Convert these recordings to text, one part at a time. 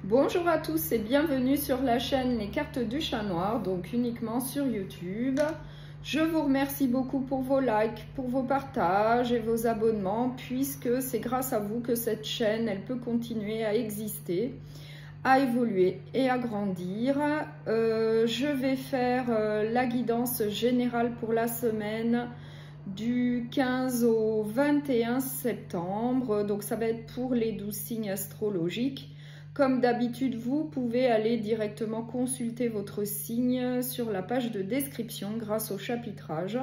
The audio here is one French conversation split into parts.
Bonjour à tous et bienvenue sur la chaîne Les Cartes du Chat Noir, donc uniquement sur YouTube. Je vous remercie beaucoup pour vos likes, pour vos partages et vos abonnements, puisque c'est grâce à vous que cette chaîne elle peut continuer à exister, à évoluer et à grandir. Je vais faire la guidance générale pour la semaine du 15 au 21 septembre, donc ça va être pour les 12 signes astrologiques. Comme d'habitude, vous pouvez aller directement consulter votre signe sur la page de description grâce au chapitrage.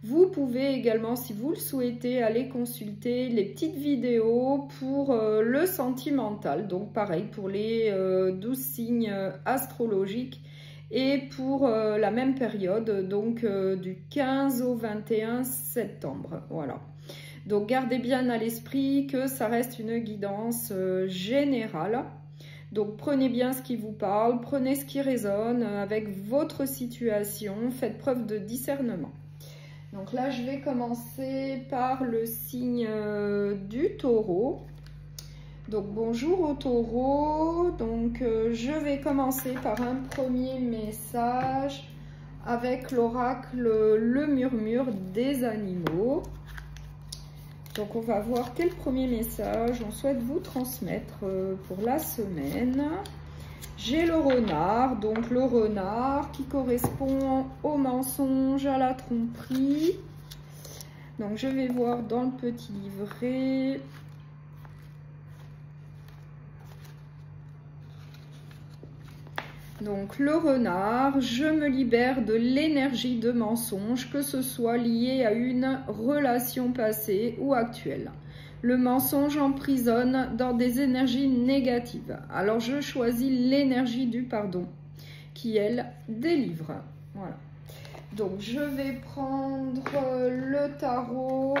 Vous pouvez également, si vous le souhaitez, aller consulter les petites vidéos pour le sentimental. Donc pareil pour les 12 signes astrologiques et pour la même période, donc du 15 au 21 septembre. Voilà. Donc gardez bien à l'esprit que ça reste une guidance générale. Donc prenez bien ce qui vous parle, prenez ce qui résonne avec votre situation, faites preuve de discernement. Donc là je vais commencer par le signe du taureau. Donc bonjour au taureau, donc je vais commencer par un premier message avec l'oracle Le Murmure des animaux. Donc on va voir quel premier message on souhaite vous transmettre pour la semaine. J'ai le renard, donc le renard qui correspond au mensonge, à la tromperie. Donc je vais voir dans le petit livret. Donc le renard, je me libère de l'énergie de mensonge, que ce soit lié à une relation passée ou actuelle. Le mensonge emprisonne dans des énergies négatives. Alors je choisis l'énergie du pardon, qui elle délivre. Voilà. Donc je vais prendre le tarot,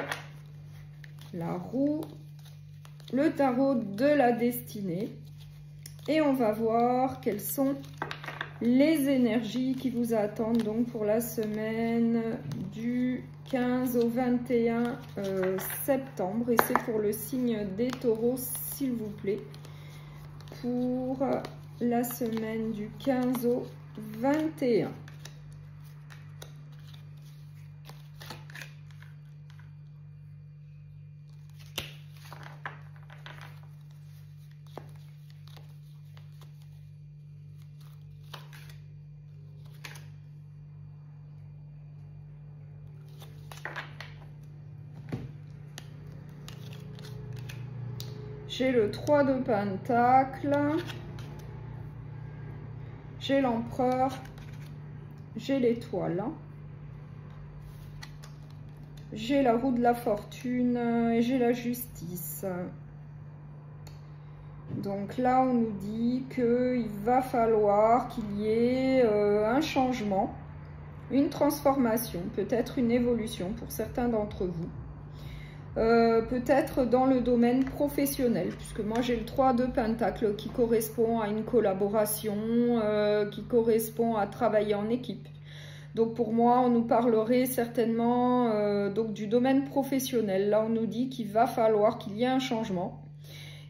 la roue, le tarot de la destinée. Et on va voir quelles sont les énergies qui vous attendent donc pour la semaine du 15 au 21 septembre. Et c'est pour le signe des taureaux, s'il vous plaît, pour la semaine du 15 au 21. J'ai le 3 de Pentacle, j'ai l'Empereur, j'ai l'Étoile, j'ai la roue de la fortune et j'ai la justice. Donc là, on nous dit qu'il va falloir qu'il y ait un changement, une transformation, peut-être une évolution pour certains d'entre vous. Peut-être dans le domaine professionnel, puisque moi j'ai le 3 de Pentacle qui correspond à une collaboration, qui correspond à travailler en équipe. Donc pour moi on nous parlerait certainement donc du domaine professionnel. Là on nous dit qu'il va falloir qu'il y ait un changement,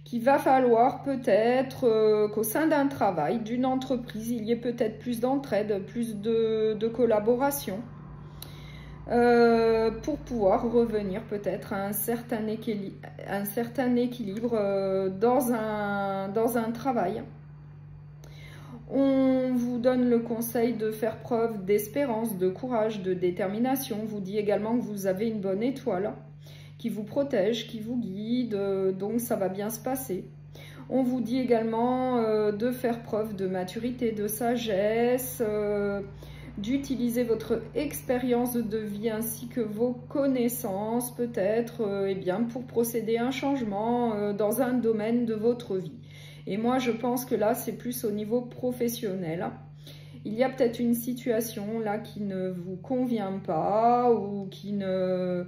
qu'il va falloir peut-être qu'au sein d'un travail, d'une entreprise, il y ait peut-être plus d'entraide, plus de collaboration. Pour pouvoir revenir peut-être à un certain équilibre dans un travail. On vous donne le conseil de faire preuve d'espérance, de courage, de détermination. On vous dit également que vous avez une bonne étoile qui vous protège, qui vous guide, donc ça va bien se passer. On vous dit également de faire preuve de maturité, de sagesse, d'utiliser votre expérience de vie ainsi que vos connaissances peut-être eh bien, pour procéder à un changement dans un domaine de votre vie. Et moi je pense que là c'est plus au niveau professionnel. Il y a peut-être une situation là qui ne vous convient pas ou qui n'est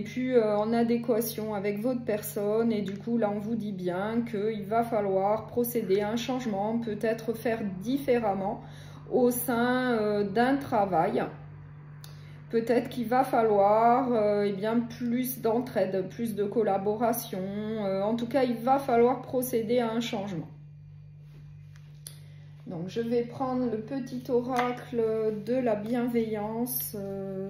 plus en adéquation avec votre personne, et du coup là on vous dit bien qu'il va falloir procéder à un changement, peut-être faire différemment au sein d'un travail, Peut-être qu'il va falloir eh bien, plus d'entraide, plus de collaboration. En tout cas, il va falloir procéder à un changement. Donc, je vais prendre le petit oracle de la bienveillance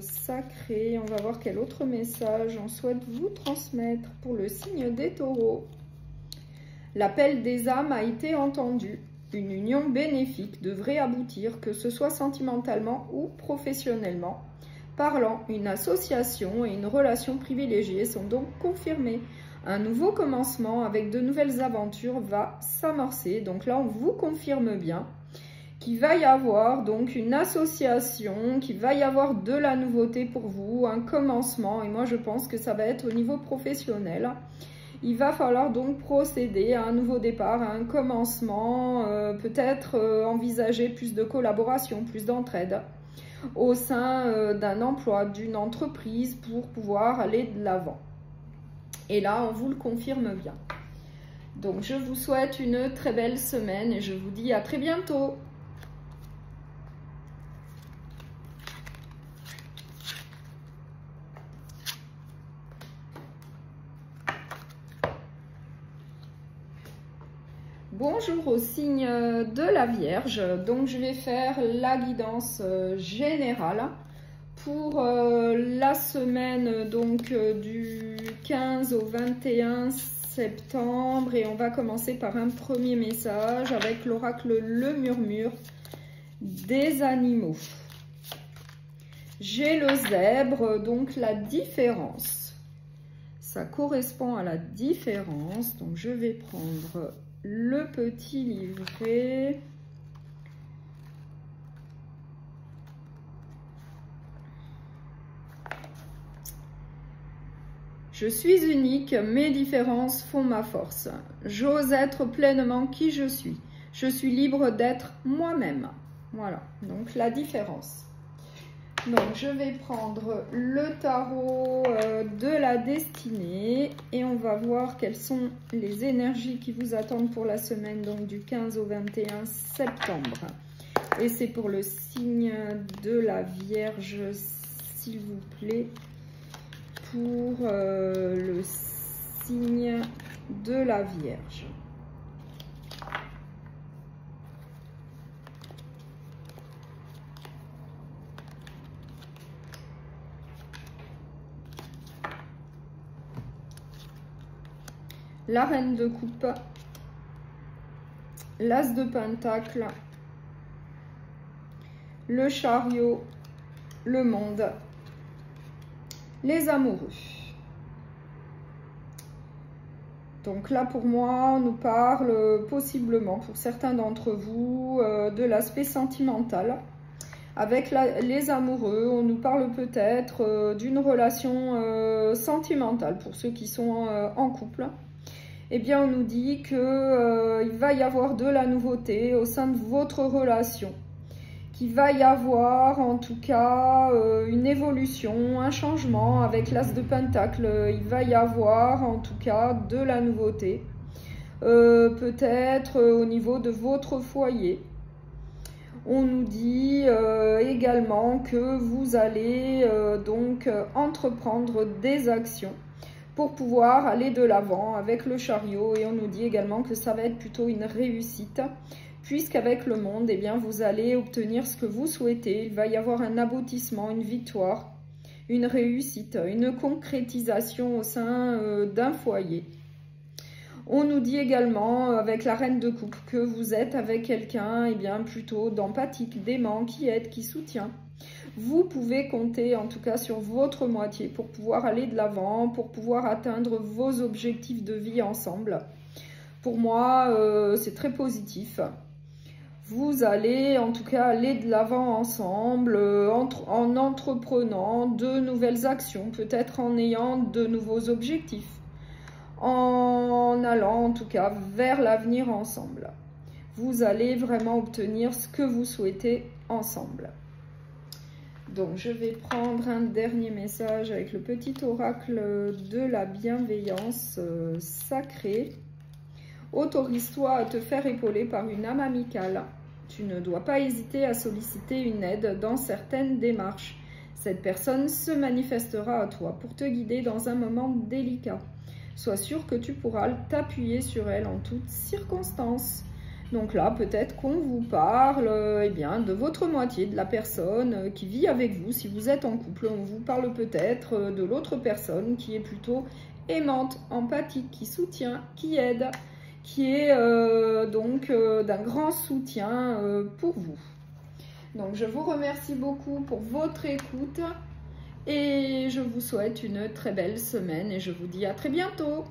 sacrée. On va voir quel autre message on souhaite vous transmettre pour le signe des taureaux. L'appel des âmes a été entendu. Une union bénéfique devrait aboutir, que ce soit sentimentalement ou professionnellement. Parlant, une association et une relation privilégiée sont donc confirmées. Un nouveau commencement avec de nouvelles aventures va s'amorcer. Donc là, on vous confirme bien qu'il va y avoir donc une association, qu'il va y avoir de la nouveauté pour vous, un commencement. Et moi, je pense que ça va être au niveau professionnel. Il va falloir donc procéder à un nouveau départ, à un commencement, peut-être envisager plus de collaboration, plus d'entraide au sein d'un emploi, d'une entreprise pour pouvoir aller de l'avant. Et là, on vous le confirme bien. Donc, je vous souhaite une très belle semaine et je vous dis à très bientôt. Bonjour au signe de la Vierge. Donc, je vais faire la guidance générale pour la semaine donc du 15 au 21 septembre et on va commencer par un premier message avec l'oracle Le Murmure des animaux. J'ai le zèbre, donc la différence. Ça correspond à la différence. Donc je vais prendre le petit livret. Je suis unique, mes différences font ma force. J'ose être pleinement qui je suis. Je suis libre d'être moi-même. Voilà, donc la différence. Donc je vais prendre le tarot de la destinée et on va voir quelles sont les énergies qui vous attendent pour la semaine donc du 15 au 21 septembre. Et c'est pour le signe de la Vierge, s'il vous plaît. Pour le signe de la Vierge. La reine de coupe, l'as de pentacle, le chariot, le monde, les amoureux. Donc là, pour moi, on nous parle possiblement, pour certains d'entre vous, de l'aspect sentimental. Avec les amoureux, on nous parle peut-être d'une relation sentimentale pour ceux qui sont en couple. Eh bien, on nous dit qu'il va y avoir de la nouveauté au sein de votre relation. Qu'il va y avoir en tout cas une évolution, un changement avec l'as de pentacle. Il va y avoir en tout cas de la nouveauté. Peut-être au niveau de votre foyer. On nous dit également que vous allez donc entreprendre des actions pour pouvoir aller de l'avant avec le chariot. Et on nous dit également que ça va être plutôt une réussite. Puisqu'avec le monde, eh bien, vous allez obtenir ce que vous souhaitez. Il va y avoir un aboutissement, une victoire, une réussite, une concrétisation au sein d'un foyer. On nous dit également, avec la reine de coupe, que vous êtes avec quelqu'un eh bien, plutôt d'empathique, d'aimant, qui aide, qui soutient. Vous pouvez compter en tout cas sur votre moitié pour pouvoir aller de l'avant, pour pouvoir atteindre vos objectifs de vie ensemble. Pour moi, c'est très positif. Vous allez en tout cas aller de l'avant ensemble en entreprenant de nouvelles actions, peut-être en ayant de nouveaux objectifs, en allant en tout cas vers l'avenir ensemble. Vous allez vraiment obtenir ce que vous souhaitez ensemble. Donc je vais prendre un dernier message avec le petit oracle de la bienveillance sacrée. Autorise-toi à te faire épauler par une âme amicale. Tu ne dois pas hésiter à solliciter une aide dans certaines démarches. Cette personne se manifestera à toi pour te guider dans un moment délicat. Sois sûr que tu pourras t'appuyer sur elle en toutes circonstances. Donc là, peut-être qu'on vous parle eh bien, de votre moitié, de la personne qui vit avec vous. Si vous êtes en couple, on vous parle peut-être de l'autre personne qui est plutôt aimante, empathique, qui soutient, qui aide, qui est donc d'un grand soutien pour vous. Donc je vous remercie beaucoup pour votre écoute et je vous souhaite une très belle semaine et je vous dis à très bientôt.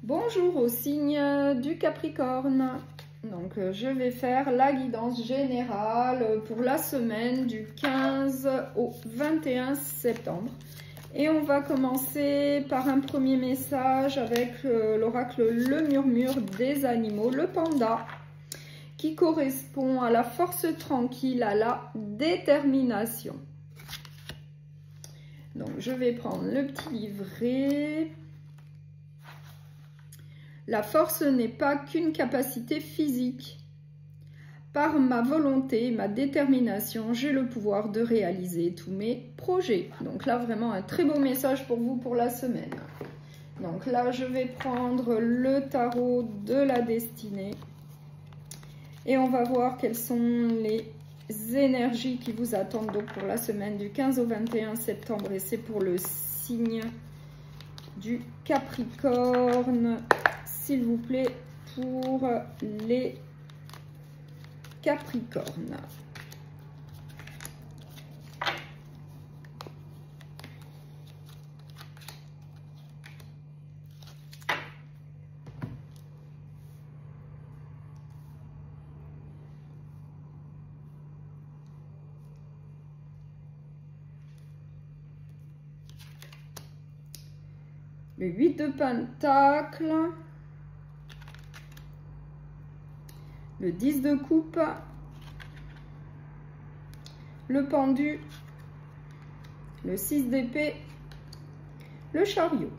Bonjour au signe du Capricorne. Donc je vais faire la guidance générale pour la semaine du 15 au 21 septembre. Et on va commencer par un premier message avec l'oracle Le Murmure des animaux, le panda, qui correspond à la force tranquille, à la détermination. Donc je vais prendre le petit livret. La force n'est pas qu'une capacité physique. Par ma volonté, ma détermination, j'ai le pouvoir de réaliser tous mes projets. Donc là, vraiment un très beau message pour vous pour la semaine. Donc là, je vais prendre le tarot de la destinée. Et on va voir quelles sont les énergies qui vous attendent donc pour la semaine du 15 au 21 septembre. Et c'est pour le signe du Capricorne. S'il vous plaît, pour les Capricorne. Le 8 de Pentacles. Le 10 de coupe, le pendu, le 6 d'épée, le chariot.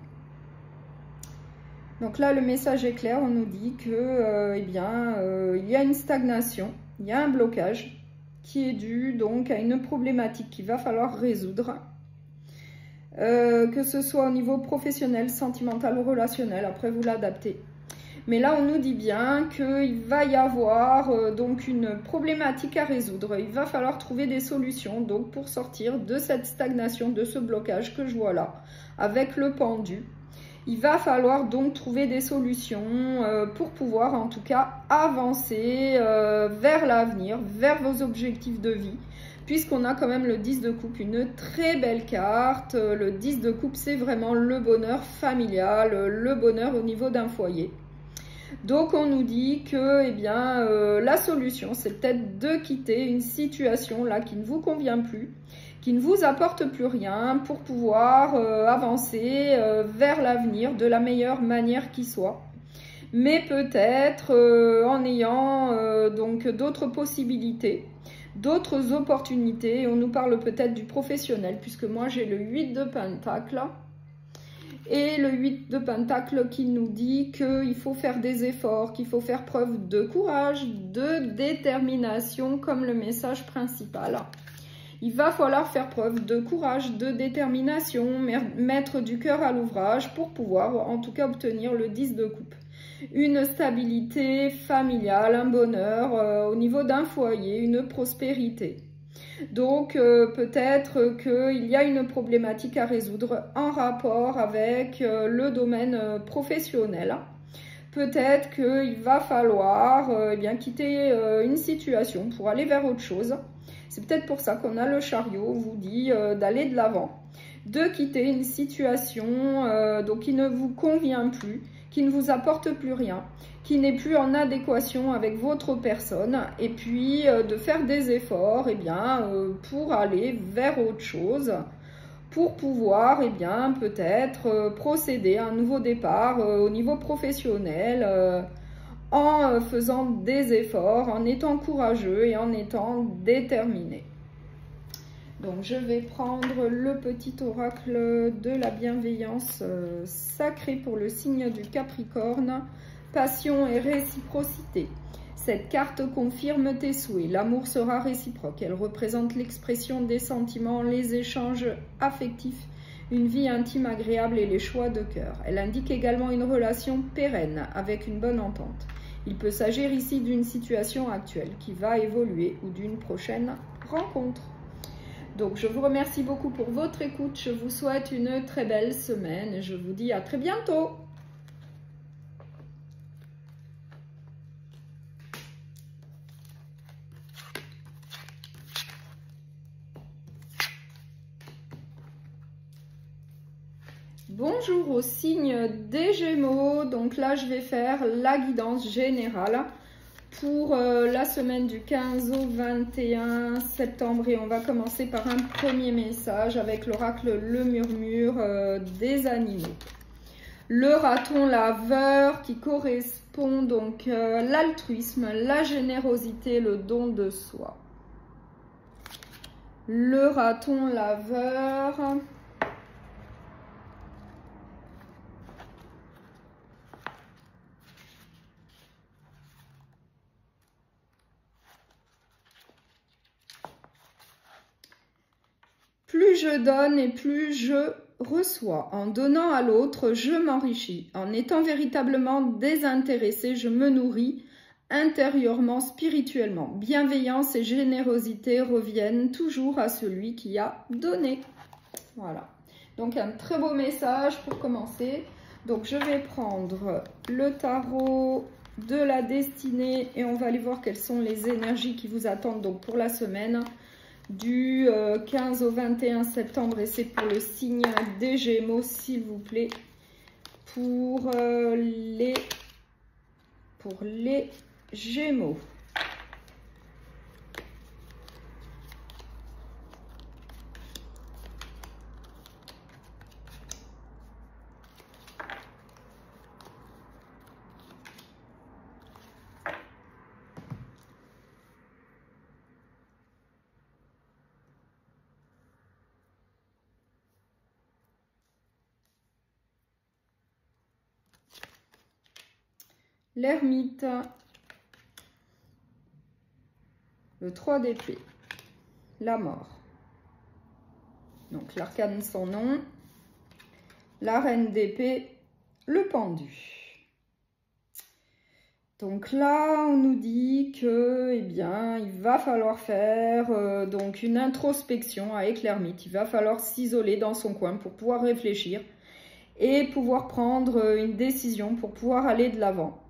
Donc là, le message est clair, on nous dit que, il y a une stagnation, il y a un blocage qui est dû donc à une problématique qu'il va falloir résoudre. Que ce soit au niveau professionnel, sentimental ou relationnel, après vous l'adaptez. Mais là, on nous dit bien qu'il va y avoir donc une problématique à résoudre. Il va falloir trouver des solutions donc pour sortir de cette stagnation, de ce blocage que je vois là, avec le pendu. Il va falloir donc trouver des solutions pour pouvoir en tout cas avancer vers l'avenir, vers vos objectifs de vie. Puisqu'on a quand même le 10 de coupe, une très belle carte. Le 10 de coupe, c'est vraiment le bonheur familial, le bonheur au niveau d'un foyer. Donc on nous dit que la solution c'est peut-être de quitter une situation là qui ne vous convient plus, qui ne vous apporte plus rien pour pouvoir avancer vers l'avenir de la meilleure manière qui soit. Mais peut-être en ayant donc d'autres possibilités, d'autres opportunités. On nous parle peut-être du professionnel puisque moi j'ai le 8 de Pentacle. Et le 8 de Pentacle qui nous dit qu'il faut faire des efforts, qu'il faut faire preuve de courage, de détermination comme le message principal. Il va falloir faire preuve de courage, de détermination, mettre du cœur à l'ouvrage pour pouvoir en tout cas obtenir le 10 de coupe. Une stabilité familiale, un bonheur au niveau d'un foyer, une prospérité. Donc peut-être qu'il y a une problématique à résoudre en rapport avec le domaine professionnel. Peut-être qu'il va falloir quitter une situation pour aller vers autre chose. C'est peut-être pour ça qu'on a le chariot, on vous dit d'aller de l'avant, de quitter une situation donc qui ne vous convient plus, qui ne vous apporte plus rien, qui n'est plus en adéquation avec votre personne, et puis de faire des efforts pour aller vers autre chose, pour pouvoir peut-être procéder à un nouveau départ au niveau professionnel, en faisant des efforts, en étant courageux et en étant déterminé. Donc je vais prendre le petit oracle de la bienveillance sacrée pour le signe du Capricorne, passion et réciprocité. Cette carte confirme tes souhaits, l'amour sera réciproque, elle représente l'expression des sentiments, les échanges affectifs, une vie intime agréable et les choix de cœur. Elle indique également une relation pérenne avec une bonne entente. Il peut s'agir ici d'une situation actuelle qui va évoluer ou d'une prochaine rencontre. Donc, je vous remercie beaucoup pour votre écoute. Je vous souhaite une très belle semaine et je vous dis à très bientôt. Bonjour au signe des Gémeaux. Donc là, je vais faire la guidance générale pour la semaine du 15 au 21 septembre et on va commencer par un premier message avec l'oracle Le Murmure des animaux. Le raton laveur qui correspond donc l'altruisme, la générosité, le don de soi. Le raton laveur. Plus je donne et plus je reçois. En donnant à l'autre, je m'enrichis. En étant véritablement désintéressé, je me nourris intérieurement, spirituellement. Bienveillance et générosité reviennent toujours à celui qui a donné. Voilà. Donc un très beau message pour commencer. Donc je vais prendre le tarot de la destinée et on va aller voir quelles sont les énergies qui vous attendent donc pour la semaine du 15 au 21 septembre et c'est pour le signe des Gémeaux, s'il vous plaît, pour les Gémeaux. L'ermite, le 3 d'épée, la mort, donc l'arcane sans nom, la reine d'épée, le pendu. Donc là, on nous dit que, eh bien, il va falloir faire donc une introspection avec l'ermite. Il va falloir s'isoler dans son coin pour pouvoir réfléchir et pouvoir prendre une décision pour pouvoir aller de l'avant,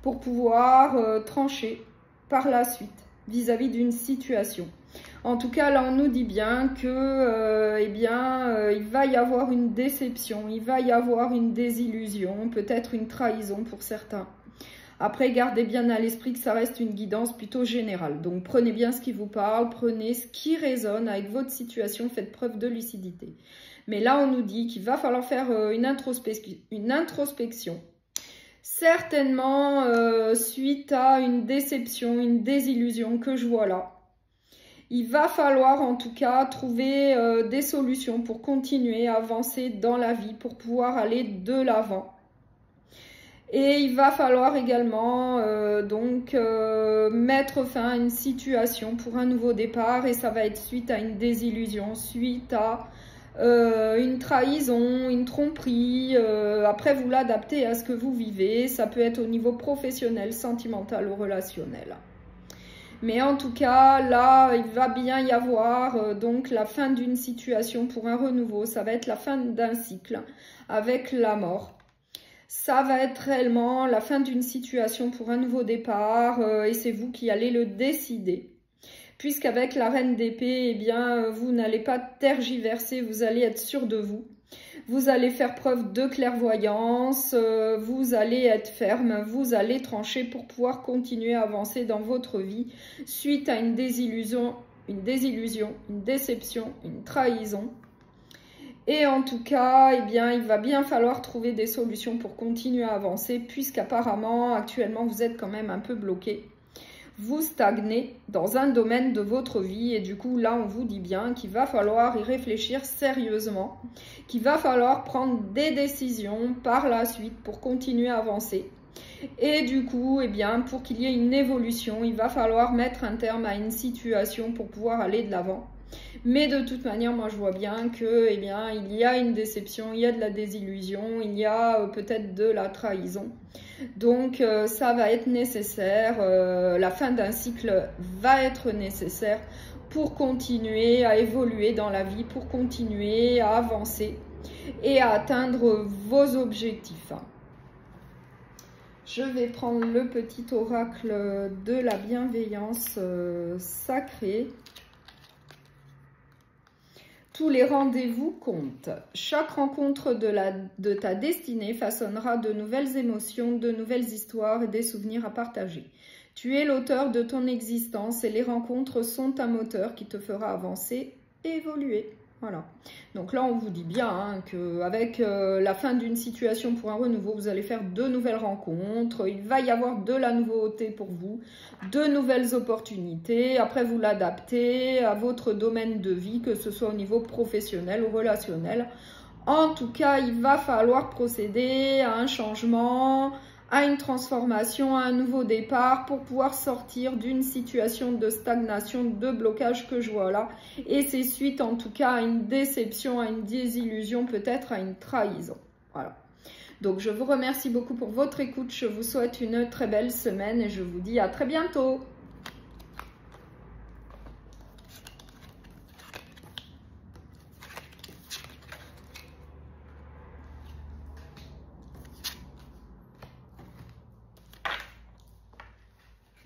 pour pouvoir trancher par la suite vis-à-vis d'une situation. En tout cas, là, on nous dit bien que, il va y avoir une déception, il va y avoir une désillusion, peut-être une trahison pour certains. Après, gardez bien à l'esprit que ça reste une guidance plutôt générale. Donc, prenez bien ce qui vous parle, prenez ce qui résonne avec votre situation, faites preuve de lucidité. Mais là, on nous dit qu'il va falloir faire une introspection. Certainement, suite à une déception, une désillusion que je vois là. Il va falloir en tout cas trouver des solutions pour continuer à avancer dans la vie, pour pouvoir aller de l'avant. Et il va falloir également mettre fin à une situation pour un nouveau départ et ça va être suite à une désillusion, suite à une trahison, une tromperie. Après, vous l'adaptez à ce que vous vivez. Ça peut être au niveau professionnel, sentimental ou relationnel. Mais en tout cas, là, il va bien y avoir donc la fin d'une situation pour un renouveau. Ça va être la fin d'un cycle avec la mort. Ça va être réellement la fin d'une situation pour un nouveau départ et c'est vous qui allez le décider. Puisqu'avec la reine d'épée, eh bien, vous n'allez pas tergiverser, vous allez être sûr de vous. Vous allez faire preuve de clairvoyance, vous allez être ferme, vous allez trancher pour pouvoir continuer à avancer dans votre vie suite à une désillusion, une déception, une trahison. Et en tout cas, eh bien, il va bien falloir trouver des solutions pour continuer à avancer puisqu'apparemment, actuellement, vous êtes quand même un peu bloqué. vous stagnez dans un domaine de votre vie et du coup là on vous dit bien qu'il va falloir y réfléchir sérieusement, qu'il va falloir prendre des décisions par la suite pour continuer à avancer. Et du coup, eh bien, pour qu'il y ait une évolution, il va falloir mettre un terme à une situation pour pouvoir aller de l'avant. Mais de toute manière, moi je vois bien que, eh bien, il y a une déception, il y a de la désillusion, il y a peut-être de la trahison. Donc ça va être nécessaire, la fin d'un cycle va être nécessaire pour continuer à évoluer dans la vie, pour continuer à avancer et à atteindre vos objectifs. Je vais prendre le petit oracle de la bienveillance sacrée. Tous les rendez-vous comptent. Chaque rencontre de ta destinée façonnera de nouvelles émotions, de nouvelles histoires et des souvenirs à partager. Tu es l'auteur de ton existence et les rencontres sont un moteur qui te fera avancer et évoluer. Voilà. Donc là, on vous dit bien hein, qu'avec la fin d'une situation pour un renouveau, vous allez faire de nouvelles rencontres. Il va y avoir de la nouveauté pour vous, de nouvelles opportunités. Après, vous l'adaptez à votre domaine de vie, que ce soit au niveau professionnel ou relationnel. En tout cas, il va falloir procéder à un changement, à une transformation, à un nouveau départ pour pouvoir sortir d'une situation de stagnation, de blocage que je vois là. Et c'est suite en tout cas à une déception, à une désillusion, peut-être à une trahison. Voilà. Donc je vous remercie beaucoup pour votre écoute. Je vous souhaite une très belle semaine et je vous dis à très bientôt.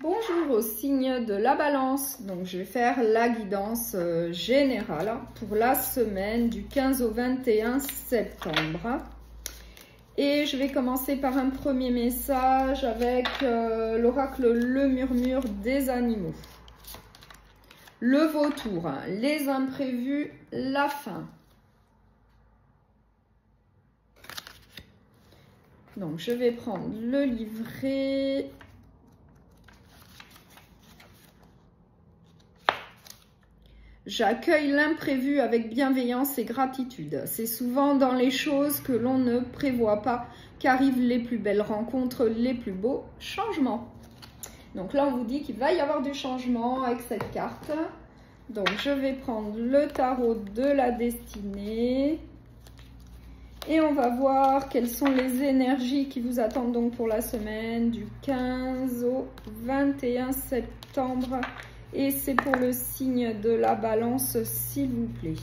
Bonjour au signe de la balance, donc je vais faire la guidance générale pour la semaine du 15 au 21 septembre. Et je vais commencer par un premier message avec l'oracle Le Murmure des animaux. Le vautour, les imprévus, la fin. Donc je vais prendre le livret. J'accueille l'imprévu avec bienveillance et gratitude. C'est souvent dans les choses que l'on ne prévoit pas qu'arrivent les plus belles rencontres, les plus beaux changements. Donc là, on vous dit qu'il va y avoir du changement avec cette carte. Donc, je vais prendre le tarot de la destinée. Et on va voir quelles sont les énergies qui vous attendent donc pour la semaine du 15 au 21 septembre. Et c'est pour le signe de la balance, s'il vous plaît.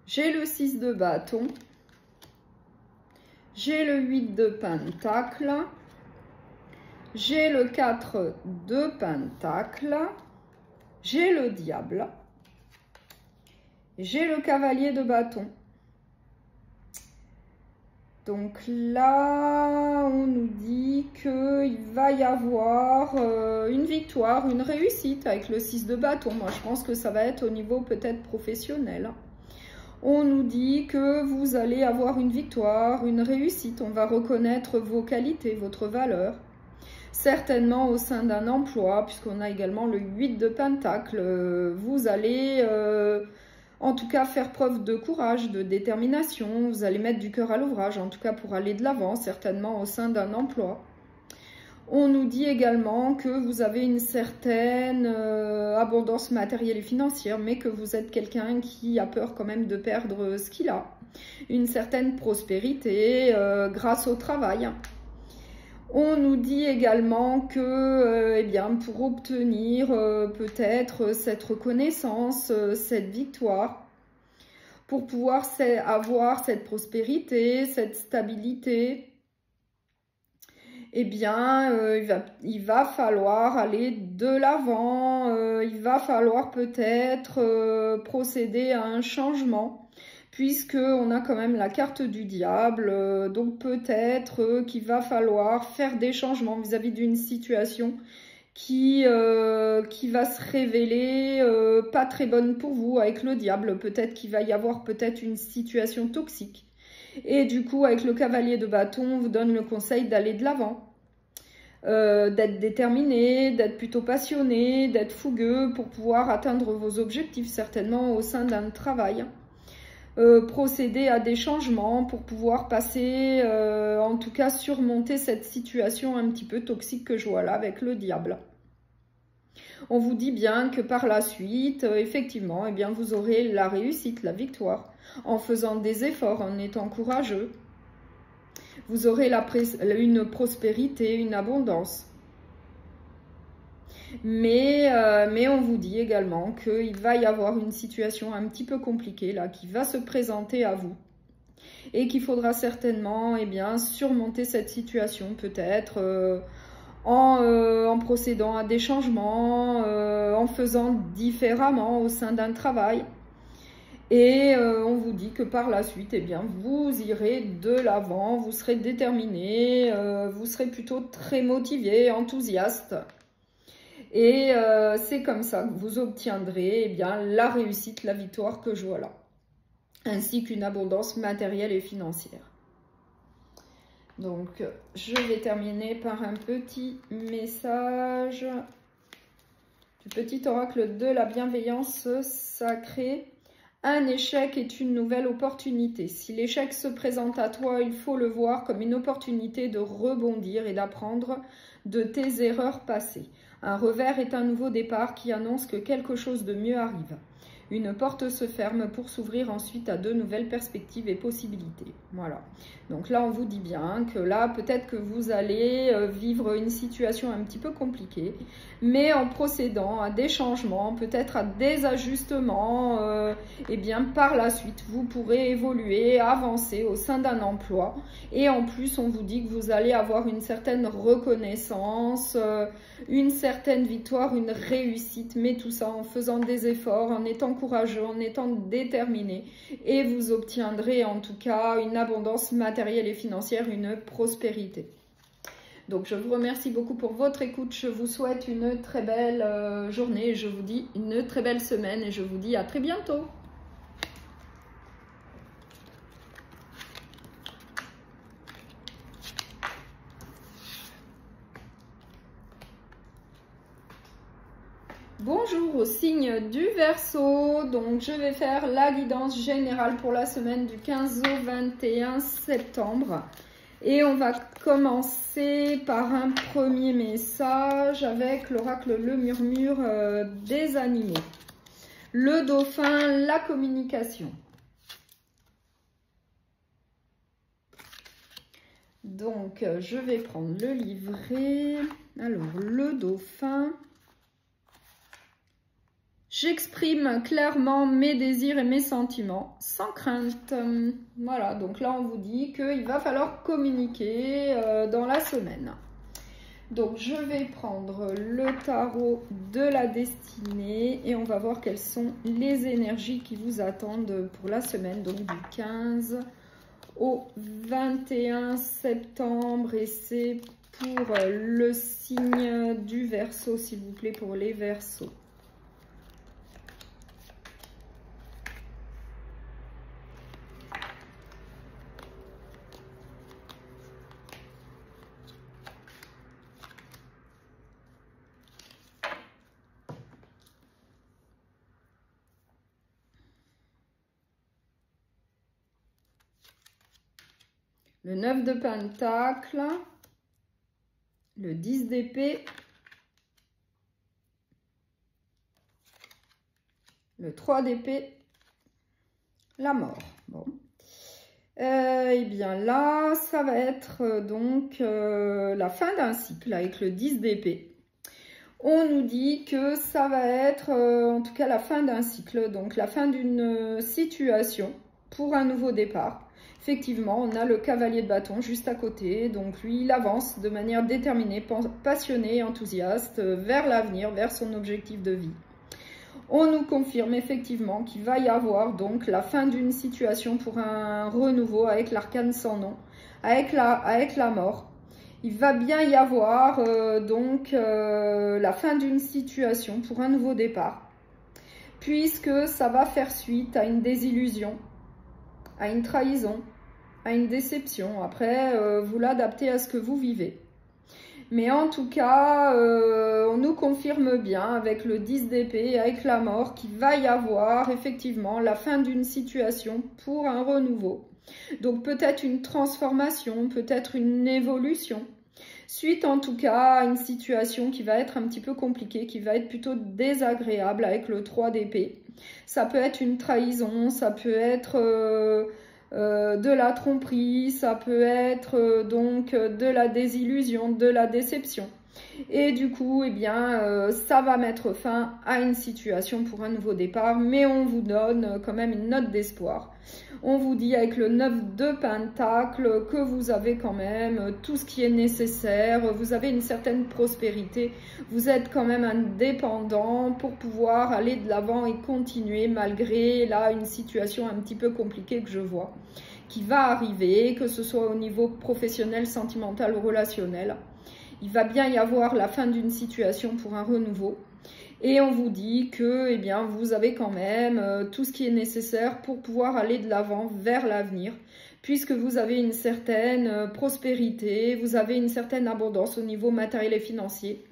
J'ai le 6 de bâton. J'ai le 8 de pentacle, j'ai le 4 de pentacle, j'ai le diable, j'ai le cavalier de bâton. Donc là, on nous dit qu'il va y avoir une victoire, une réussite avec le 6 de bâton. Moi, je pense que ça va être au niveau peut-être professionnel. On nous dit que vous allez avoir une victoire, une réussite. On va reconnaître vos qualités, votre valeur. Certainement au sein d'un emploi, puisqu'on a également le 8 de pentacle. Vous allez en tout cas faire preuve de courage, de détermination. Vous allez mettre du cœur à l'ouvrage, en tout cas pour aller de l'avant, certainement au sein d'un emploi. On nous dit également que vous avez une certaine abondance matérielle et financière, mais que vous êtes quelqu'un qui a peur quand même de perdre ce qu'il a. Une certaine prospérité grâce au travail. On nous dit également que eh bien, pour obtenir peut-être cette reconnaissance, cette victoire, pour pouvoir avoir cette prospérité, cette stabilité, eh bien, il va falloir aller de l'avant, il va falloir peut-être procéder à un changement, puisqu'on a quand même la carte du diable. Donc peut-être qu'il va falloir faire des changements vis-à-vis d'une situation qui va se révéler pas très bonne pour vous avec le diable. Peut-être qu'il va y avoir peut-être une situation toxique. Et du coup, avec le cavalier de bâton, on vous donne le conseil d'aller de l'avant. D'être déterminé, d'être plutôt passionné, d'être fougueux pour pouvoir atteindre vos objectifs, certainement au sein d'un travail. Procéder à des changements pour pouvoir passer, en tout cas surmonter cette situation un petit peu toxique que je vois là avec le diable. On vous dit bien que par la suite, effectivement, eh bien, vous aurez la réussite, la victoire, en faisant des efforts, en étant courageux. Vous aurez une prospérité, une abondance. Mais on vous dit également qu'il va y avoir une situation un petit peu compliquée là, qui va se présenter à vous. Et qu'il faudra certainement surmonter cette situation, peut-être en procédant à des changements, en faisant différemment au sein d'un travail. Et on vous dit que par la suite, vous irez de l'avant, vous serez déterminé, vous serez plutôt très motivé, enthousiaste. Et c'est comme ça que vous obtiendrez la réussite, la victoire que je vois là. Ainsi qu'une abondance matérielle et financière. Donc, je vais terminer par un petit message du petit oracle de la bienveillance sacrée. Un échec est une nouvelle opportunité. Si l'échec se présente à toi, il faut le voir comme une opportunité de rebondir et d'apprendre de tes erreurs passées. Un revers est un nouveau départ qui annonce que quelque chose de mieux arrive. Une porte se ferme pour s'ouvrir ensuite à de nouvelles perspectives et possibilités. Voilà. Donc là, on vous dit bien que là, peut-être que vous allez vivre une situation un petit peu compliquée, mais en procédant à des changements, peut-être à des ajustements, par la suite, vous pourrez évoluer, avancer au sein d'un emploi. Et en plus, on vous dit que vous allez avoir une certaine reconnaissance, une certaine victoire, une réussite, mais tout ça en faisant des efforts, en étant courageux, en étant déterminé, et vous obtiendrez en tout cas une abondance matérielle et financière, une prospérité. Donc je vous remercie beaucoup pour votre écoute, je vous souhaite une très belle journée, je vous dis une très belle semaine et je vous dis à très bientôt. Bonjour au signe du Verseau, donc je vais faire la guidance générale pour la semaine du 15 au 21 septembre. Et on va commencer par un premier message avec l'oracle Le Murmure des animaux. Le dauphin, la communication. Donc je vais prendre le livret. Alors le dauphin. J'exprime clairement mes désirs et mes sentiments sans crainte. Voilà, donc là on vous dit qu'il va falloir communiquer dans la semaine. Donc je vais prendre le tarot de la destinée et on va voir quelles sont les énergies qui vous attendent pour la semaine, donc du 15 au 21 septembre. Et c'est pour le signe du Verseau, s'il vous plaît, pour les Verseaux. Le 9 de Pentacle, le 10 d'épée, le 3 d'épée, la mort. Bon. Et bien là, ça va être donc la fin d'un cycle avec le 10 d'épée. On nous dit que ça va être en tout cas la fin d'un cycle, donc la fin d'une situation pour un nouveau départ. Effectivement, on a le cavalier de bâton juste à côté, donc lui, il avance de manière déterminée, passionnée, enthousiaste vers l'avenir, vers son objectif de vie. on nous confirme effectivement qu'il va y avoir donc la fin d'une situation pour un renouveau avec l'arcane sans nom, avec la mort. Il va bien y avoir la fin d'une situation pour un nouveau départ, puisque ça va faire suite à une désillusion, à une trahison, à une déception. Après, vous l'adaptez à ce que vous vivez. Mais en tout cas, on nous confirme bien avec le 10 d'épée, avec la mort, qu'il va y avoir effectivement la fin d'une situation pour un renouveau. Donc peut-être une transformation, peut-être une évolution. Suite en tout cas à une situation qui va être un petit peu compliquée, qui va être plutôt désagréable avec le 3 d'épée. Ça peut être une trahison, ça peut être de la tromperie, ça peut être donc de la désillusion, de la déception. Et du coup, eh bien, ça va mettre fin à une situation pour un nouveau départ, mais on vous donne quand même une note d'espoir. On vous dit avec le 9 de Pentacle que vous avez quand même tout ce qui est nécessaire, vous avez une certaine prospérité, vous êtes quand même indépendant pour pouvoir aller de l'avant et continuer malgré là une situation un petit peu compliquée que je vois, qui va arriver, que ce soit au niveau professionnel, sentimental ou relationnel. Il va bien y avoir la fin d'une situation pour un renouveau. Et on vous dit que eh bien, vous avez quand même tout ce qui est nécessaire pour pouvoir aller de l'avant vers l'avenir, puisque vous avez une certaine prospérité, vous avez une certaine abondance au niveau matériel et financier,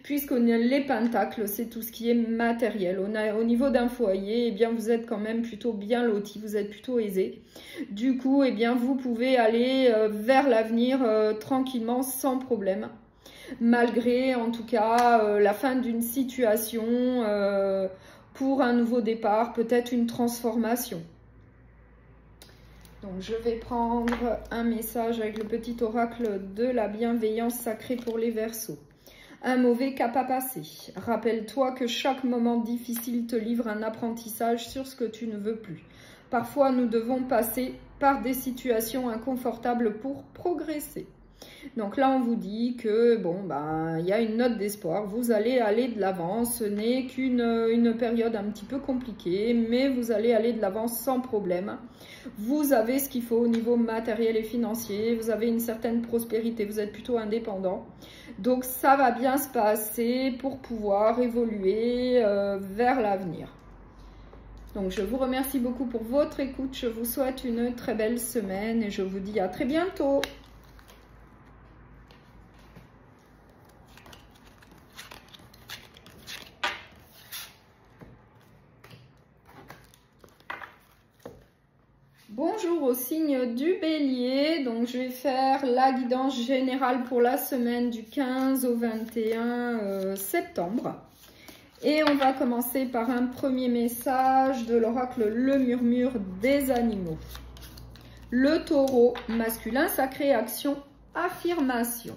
puisque les pentacles, c'est tout ce qui est matériel. Au niveau d'un foyer, eh bien, vous êtes quand même plutôt bien loti, vous êtes plutôt aisé. Du coup, eh bien, vous pouvez aller vers l'avenir tranquillement, sans problème. Malgré en tout cas la fin d'une situation pour un nouveau départ, peut-être une transformation. Donc je vais prendre un message avec le petit oracle de la bienveillance sacrée pour les Verseaux. Un mauvais cap à passer. Rappelle-toi que chaque moment difficile te livre un apprentissage sur ce que tu ne veux plus. Parfois nous devons passer par des situations inconfortables pour progresser. Donc là, on vous dit que bon, ben, il y a une note d'espoir. Vous allez aller de l'avant. Ce n'est qu'une période un petit peu compliquée, mais vous allez aller de l'avant sans problème. Vous avez ce qu'il faut au niveau matériel et financier. Vous avez une certaine prospérité. Vous êtes plutôt indépendant. Donc ça va bien se passer pour pouvoir évoluer vers l'avenir. Donc je vous remercie beaucoup pour votre écoute. Je vous souhaite une très belle semaine et je vous dis à très bientôt. Bonjour au signe du Bélier, donc je vais faire la guidance générale pour la semaine du 15 au 21 septembre. Et on va commencer par un premier message de l'oracle Le Murmure des Animaux. Le taureau, masculin, sacré, action, affirmation.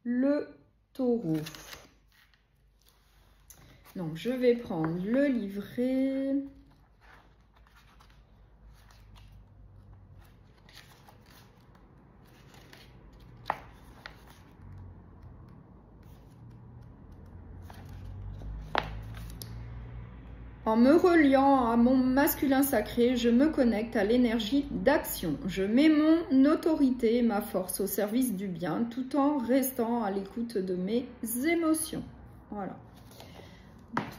Le taureau. Donc je vais prendre le livret. En me reliant à mon masculin sacré, je me connecte à l'énergie d'action. Je mets mon autorité et ma force au service du bien tout en restant à l'écoute de mes émotions. Voilà.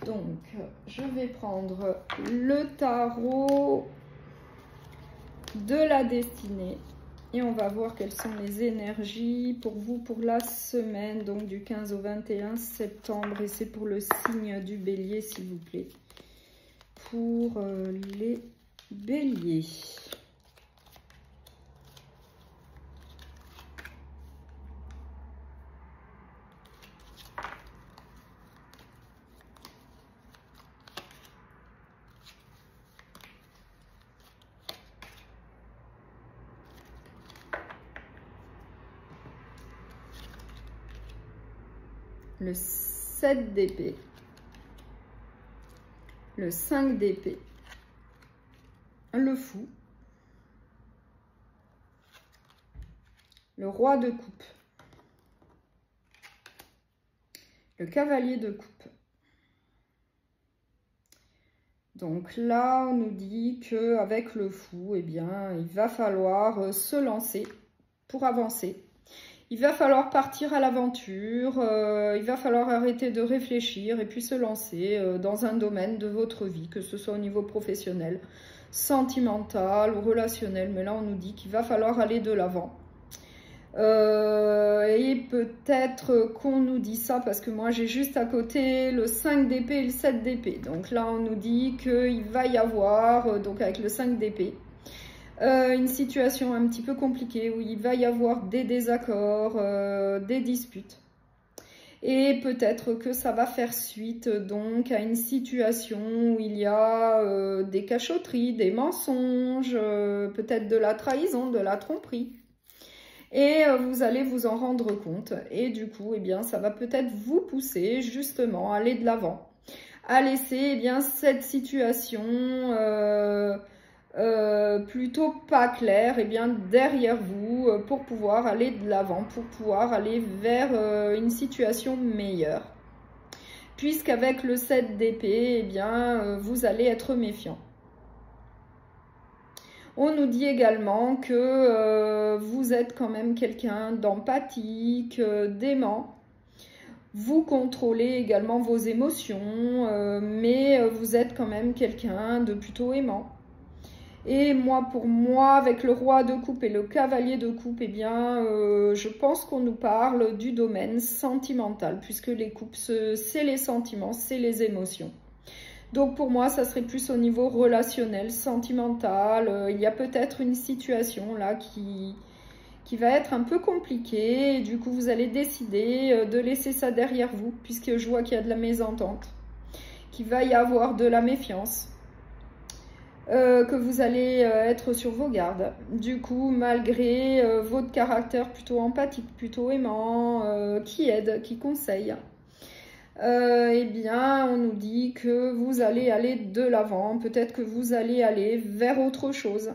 Donc, je vais prendre le tarot de la destinée et on va voir quelles sont les énergies pour vous pour la semaine, donc du 15 au 21 septembre. Et c'est pour le signe du Bélier, s'il vous plaît. Pour les béliers. Le 7 d'épée. Le 5 d'épée, le fou, le roi de coupe, le cavalier de coupe, Donc là, on nous dit qu'avec le fou, eh bien, il va falloir se lancer pour avancer. Il va falloir partir à l'aventure, il va falloir arrêter de réfléchir et puis se lancer dans un domaine de votre vie, que ce soit au niveau professionnel, sentimental ou relationnel. Mais là, on nous dit qu'il va falloir aller de l'avant. Et peut-être qu'on nous dit ça parce que moi j'ai juste à côté le 5 d'épée et le 7 d'épée. Donc là, on nous dit qu'il va y avoir, donc avec le 5 d'épée, une situation un petit peu compliquée où il va y avoir des désaccords, des disputes. Et peut-être que ça va faire suite donc à une situation où il y a des cachotteries, des mensonges, peut-être de la trahison, de la tromperie. Et vous allez vous en rendre compte. Et du coup, eh bien, ça va peut-être vous pousser justement à aller de l'avant. À laisser eh bien, cette situation plutôt pas claire eh bien, derrière vous pour pouvoir aller de l'avant, pour pouvoir aller vers une situation meilleure. Puisqu'avec le 7 d'épée, eh bien, vous allez être méfiant. On nous dit également que vous êtes quand même quelqu'un d'empathique, d'aimant. Vous contrôlez également vos émotions, mais vous êtes quand même quelqu'un de plutôt aimant. Et moi, pour moi, avec le roi de coupe et le cavalier de coupe, eh bien, je pense qu'on nous parle du domaine sentimental, puisque les coupes, c'est les sentiments, c'est les émotions. Donc pour moi, ça serait plus au niveau relationnel, sentimental. Il y a peut-être une situation là qui va être un peu compliquée. Et du coup, vous allez décider de laisser ça derrière vous, puisque je vois qu'il y a de la mésentente, qu'il va y avoir de la méfiance, que vous allez être sur vos gardes. Du coup, malgré votre caractère plutôt empathique, plutôt aimant, qui aide, qui conseille, eh bien, on nous dit que vous allez aller de l'avant, peut-être que vous allez aller vers autre chose.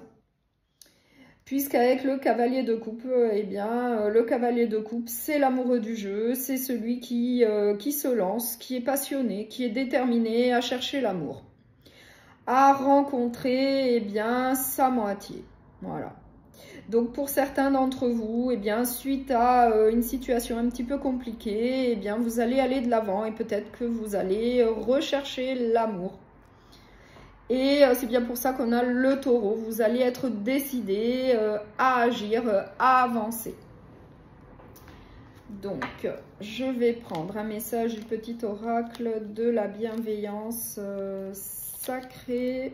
Puisqu'avec le cavalier de coupe, eh bien, le cavalier de coupe, c'est l'amoureux du jeu, c'est celui qui se lance, qui est passionné, qui est déterminé à chercher l'amour, à rencontrer, eh bien, sa moitié. Voilà. Donc pour certains d'entre vous, eh bien, suite à une situation un petit peu compliquée, eh bien, vous allez aller de l'avant et peut-être que vous allez rechercher l'amour. Et c'est bien pour ça qu'on a le taureau. Vous allez être décidé à agir, à avancer. Donc, je vais prendre un message du petit oracle de la bienveillance sacrée.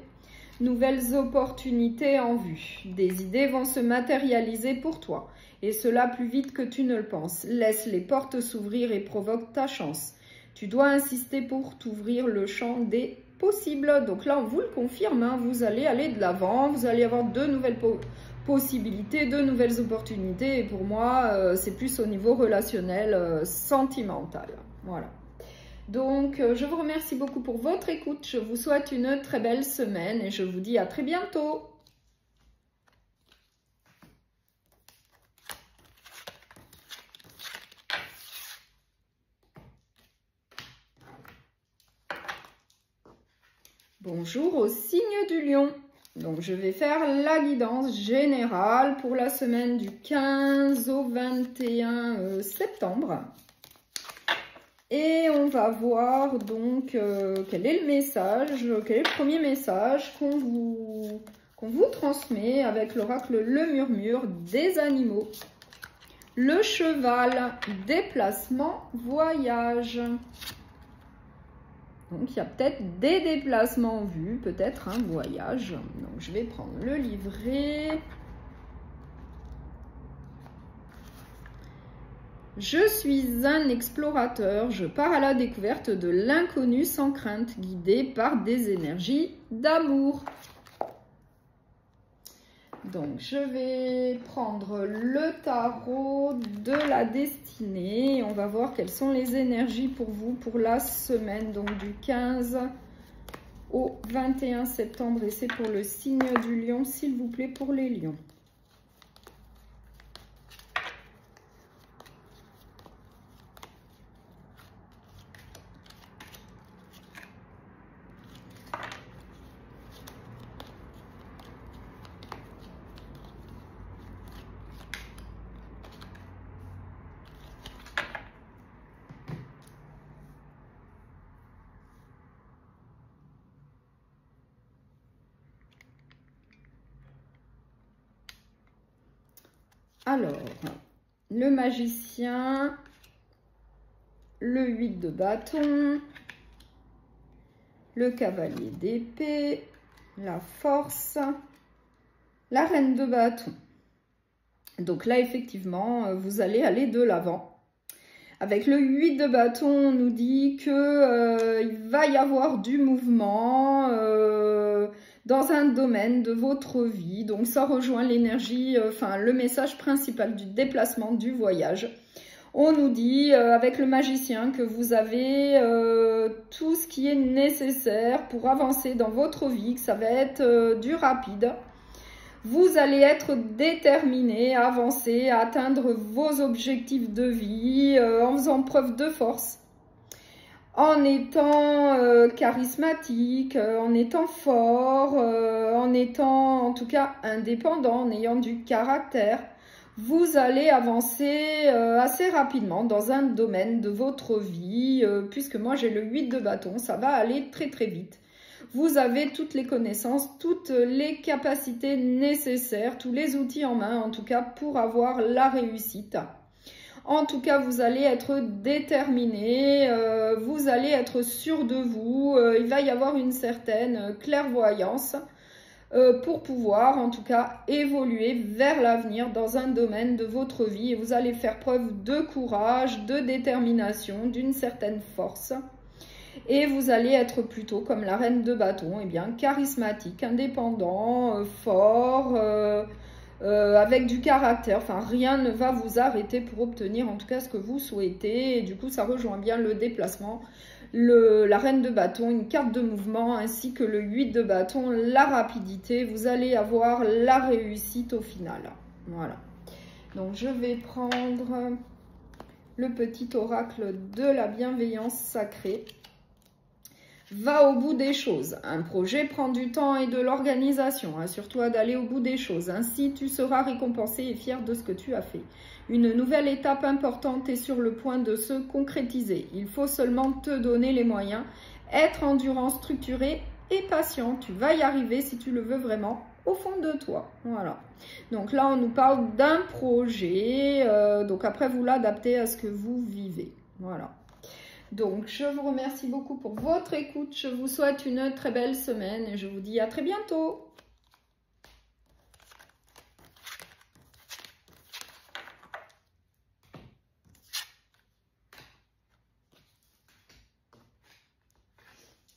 Nouvelles opportunités en vue. Des idées vont se matérialiser pour toi. Et cela plus vite que tu ne le penses. Laisse les portes s'ouvrir et provoque ta chance. Tu dois insister pour t'ouvrir le champ des possibles. Donc là, on vous le confirme. Hein, vous allez aller de l'avant. Vous allez avoir de nouvelles possibilités, de nouvelles opportunités. Et pour moi, c'est plus au niveau relationnel, sentimental. Voilà. Donc, je vous remercie beaucoup pour votre écoute. Je vous souhaite une très belle semaine et je vous dis à très bientôt. Bonjour au signe du lion. Donc, je vais faire la guidance générale pour la semaine du 15 au 21 septembre. Et on va voir donc quel est le message, quel est le premier message qu'on vous transmet avec l'oracle Le Murmure des animaux. Le cheval, déplacement, voyage. Donc il y a peut-être des déplacements en vue, peut-être un voyage. Donc je vais prendre le livret. Je suis un explorateur, je pars à la découverte de l'inconnu sans crainte, guidé par des énergies d'amour. Donc, je vais prendre le tarot de la destinée. On va voir quelles sont les énergies pour vous pour la semaine, donc du 15 au 21 septembre. Et c'est pour le signe du lion, s'il vous plaît, pour les lions. Alors, le magicien, le 8 de bâton, le cavalier d'épée, la force, la reine de bâton. Donc là, effectivement, vous allez aller de l'avant. Avec le 8 de bâton, on nous dit que il va y avoir du mouvement dans un domaine de votre vie. Donc ça rejoint l'énergie, le message principal du déplacement, du voyage. On nous dit avec le magicien que vous avez tout ce qui est nécessaire pour avancer dans votre vie, que ça va être du rapide. Vous allez être déterminé à avancer, à atteindre vos objectifs de vie en faisant preuve de force, en étant charismatique, en étant fort, en étant en tout cas indépendant, en ayant du caractère. Vous allez avancer assez rapidement dans un domaine de votre vie, puisque moi j'ai le 8 de bâton, ça va aller très très vite. Vous avez toutes les connaissances, toutes les capacités nécessaires, tous les outils en main, en tout cas, pour avoir la réussite. En tout cas, vous allez être déterminé, vous allez être sûr de vous, il va y avoir une certaine clairvoyance pour pouvoir, en tout cas, évoluer vers l'avenir dans un domaine de votre vie. Et vous allez faire preuve de courage, de détermination, d'une certaine force. Et vous allez être plutôt comme la reine de bâton, eh bien, charismatique, indépendant, fort, avec du caractère. Enfin, rien ne va vous arrêter pour obtenir en tout cas ce que vous souhaitez. Et du coup, ça rejoint bien le déplacement. La reine de bâton, une carte de mouvement, ainsi que le 8 de bâton, la rapidité. Vous allez avoir la réussite au final. Voilà. Donc, je vais prendre le petit oracle de la bienveillance sacrée. Va au bout des choses. Un projet prend du temps et de l'organisation. Assure-toi d'aller au bout des choses. Ainsi, tu seras récompensé et fier de ce que tu as fait. Une nouvelle étape importante est sur le point de se concrétiser. Il faut seulement te donner les moyens, être endurant, structuré et patient. Tu vas y arriver si tu le veux vraiment au fond de toi. Voilà. Donc là, on nous parle d'un projet. Donc après, vous l'adaptez à ce que vous vivez. Voilà. Donc, je vous remercie beaucoup pour votre écoute. Je vous souhaite une très belle semaine et je vous dis à très bientôt.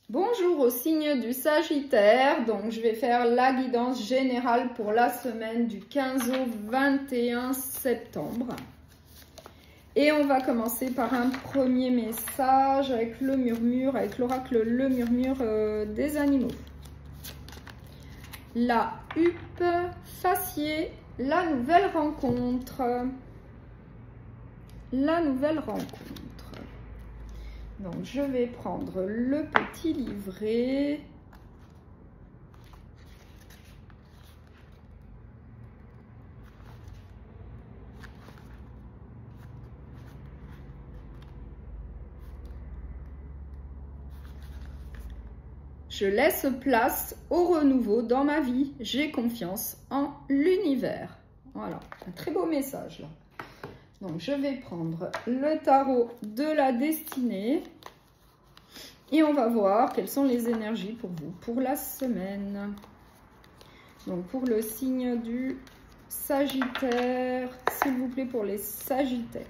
Bonjour au signe du Sagittaire. Donc, je vais faire la guidance générale pour la semaine du 15 au 21 septembre. Et on va commencer par un premier message avec le murmure, avec l'oracle le murmure des animaux. La huppe, faciès, la nouvelle rencontre. La nouvelle rencontre. Donc je vais prendre le petit livret. Je laisse place au renouveau dans ma vie. J'ai confiance en l'univers. Voilà, un très beau message là. Donc, je vais prendre le tarot de la destinée. Et on va voir quelles sont les énergies pour vous, pour la semaine. Donc, pour le signe du Sagittaire, s'il vous plaît, pour les Sagittaires.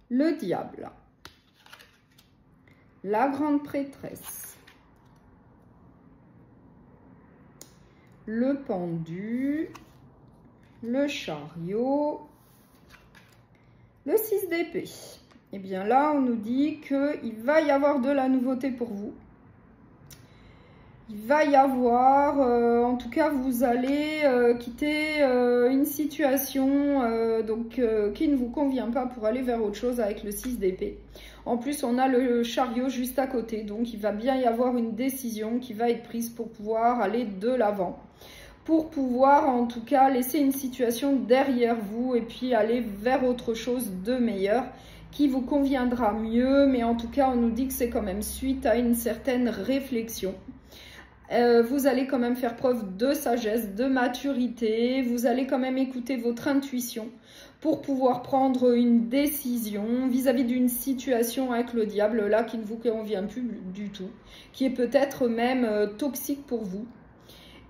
Le diable, la grande prêtresse, le pendu, le chariot, le 6 d'épée. Et bien là, on nous dit qu'il va y avoir de la nouveauté pour vous. Il va y avoir, en tout cas, vous allez quitter une situation qui ne vous convient pas pour aller vers autre chose avec le 6 d'épée. En plus, on a le chariot juste à côté, donc il va bien y avoir une décision qui va être prise pour pouvoir aller de l'avant. Pour pouvoir, en tout cas, laisser une situation derrière vous et puis aller vers autre chose de meilleur qui vous conviendra mieux. Mais en tout cas, on nous dit que c'est quand même suite à une certaine réflexion. Vous allez quand même faire preuve de sagesse, de maturité. Vous allez quand même écouter votre intuition pour pouvoir prendre une décision vis-à-vis d'une situation avec le diable, là, qui ne vous convient plus du tout, qui est peut-être même toxique pour vous.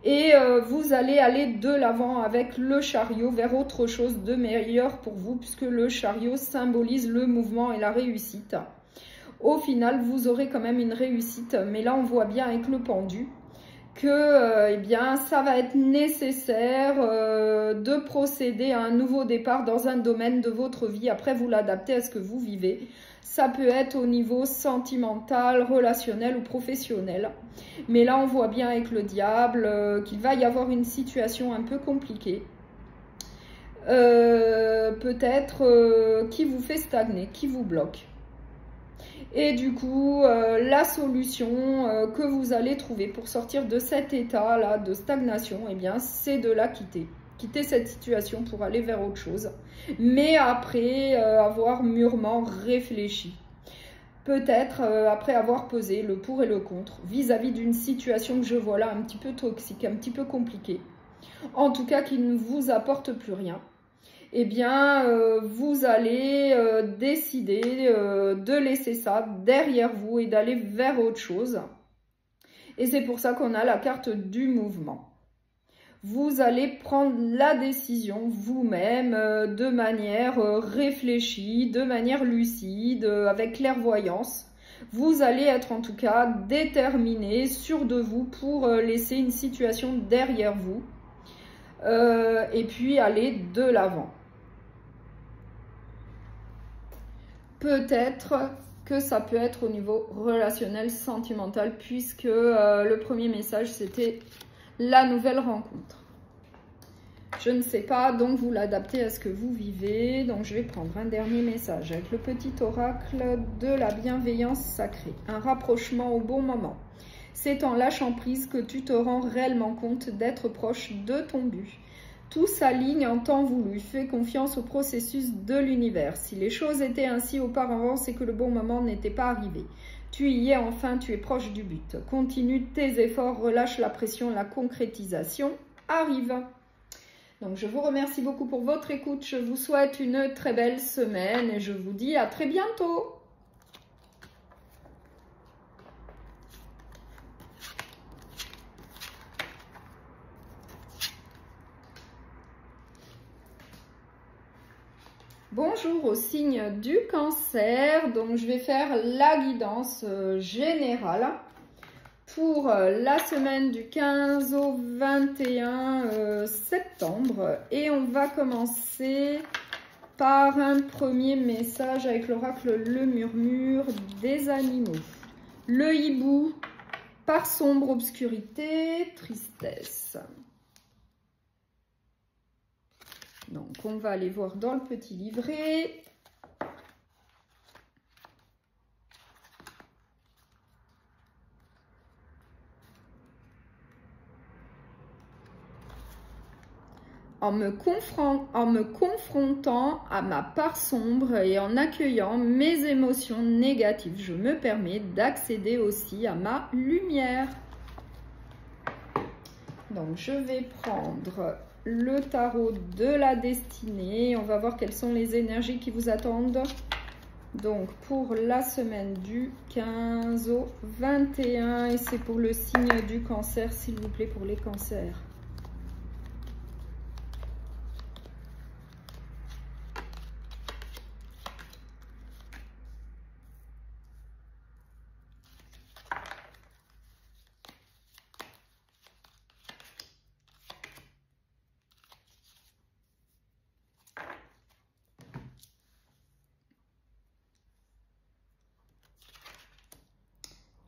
Et vous allez aller de l'avant avec le chariot vers autre chose de meilleur pour vous, puisque le chariot symbolise le mouvement et la réussite. Au final, vous aurez quand même une réussite, mais là, on voit bien avec le pendu que eh bien, ça va être nécessaire de procéder à un nouveau départ dans un domaine de votre vie. Après, vous l'adaptez à ce que vous vivez. Ça peut être au niveau sentimental, relationnel ou professionnel. Mais là, on voit bien avec le diable qu'il va y avoir une situation un peu compliquée. Peut-être qui vous fait stagner, qui vous bloque. Et du coup, la solution que vous allez trouver pour sortir de cet état-là de stagnation, eh bien, c'est de la quitter. Quitter cette situation pour aller vers autre chose. Mais après avoir mûrement réfléchi. Peut-être après avoir pesé le pour et le contre vis-à-vis d'une situation que je vois là un petit peu toxique, un petit peu compliquée. En tout cas, qui ne vous apporte plus rien. Eh bien, vous allez décider de laisser ça derrière vous et d'aller vers autre chose. Et c'est pour ça qu'on a la carte du mouvement. Vous allez prendre la décision vous-même de manière réfléchie, de manière lucide, avec clairvoyance. Vous allez être en tout cas déterminé, sûr de vous pour laisser une situation derrière vous et puis aller de l'avant. Peut-être que ça peut être au niveau relationnel, sentimental, puisque le premier message, c'était la nouvelle rencontre. Je ne sais pas, donc vous l'adaptez à ce que vous vivez. Donc je vais prendre un dernier message avec le petit oracle de la bienveillance sacrée. Un rapprochement au bon moment. C'est en lâchant prise que tu te rends réellement compte d'être proche de ton but. Tout s'aligne en temps voulu. Fais confiance au processus de l'univers. Si les choses étaient ainsi auparavant, c'est que le bon moment n'était pas arrivé. Tu y es enfin, tu es proche du but. Continue tes efforts, relâche la pression, la concrétisation arrive. Donc je vous remercie beaucoup pour votre écoute. Je vous souhaite une très belle semaine et je vous dis à très bientôt. Bonjour au signe du Cancer, donc je vais faire la guidance générale pour la semaine du 15 au 21 septembre et on va commencer par un premier message avec l'oracle Le Murmure des animaux. Le hibou, par sombre obscurité, tristesse. Donc, on va aller voir dans le petit livret. En me confrontant à ma part sombre et en accueillant mes émotions négatives, je me permets d'accéder aussi à ma lumière. Donc, je vais prendre le tarot de la destinée. On va voir quelles sont les énergies qui vous attendent. Donc, pour la semaine du 15 au 21. Et c'est pour le signe du Cancer, s'il vous plaît, pour les cancers.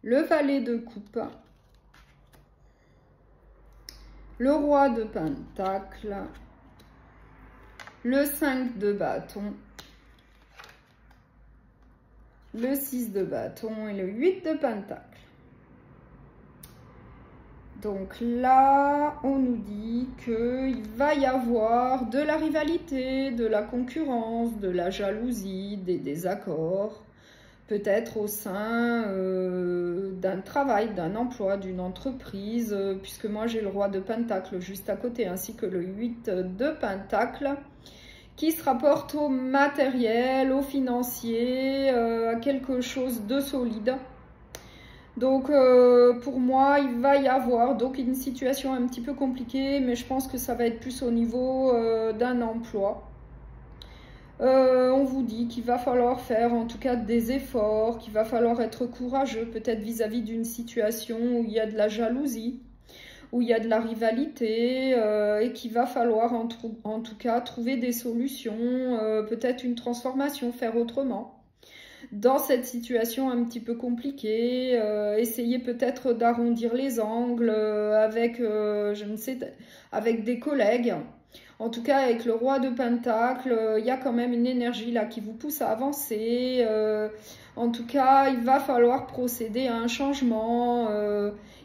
Le valet de coupe, le roi de Pentacle, le 5 de bâton, le 6 de bâton et le 8 de Pentacle. Donc là, on nous dit qu'il va y avoir de la rivalité, de la concurrence, de la jalousie, des désaccords, peut-être au sein d'un travail, d'un emploi, d'une entreprise, puisque moi j'ai le roi de Pentacle juste à côté, ainsi que le 8 de Pentacle, qui se rapporte au matériel, au financier, à quelque chose de solide. Donc, pour moi, il va y avoir donc une situation un petit peu compliquée, mais je pense que ça va être plus au niveau d'un emploi. On vous dit qu'il va falloir faire en tout cas des efforts, qu'il va falloir être courageux, peut-être vis-à-vis d'une situation où il y a de la jalousie, où il y a de la rivalité, et qu'il va falloir en tout cas trouver des solutions, peut-être une transformation, faire autrement. Dans cette situation un petit peu compliquée, essayez peut-être d'arrondir les angles avec, je ne sais, avec des collègues. En tout cas, avec le roi de Pentacle, il y a quand même une énergie là qui vous pousse à avancer. En tout cas, il va falloir procéder à un changement.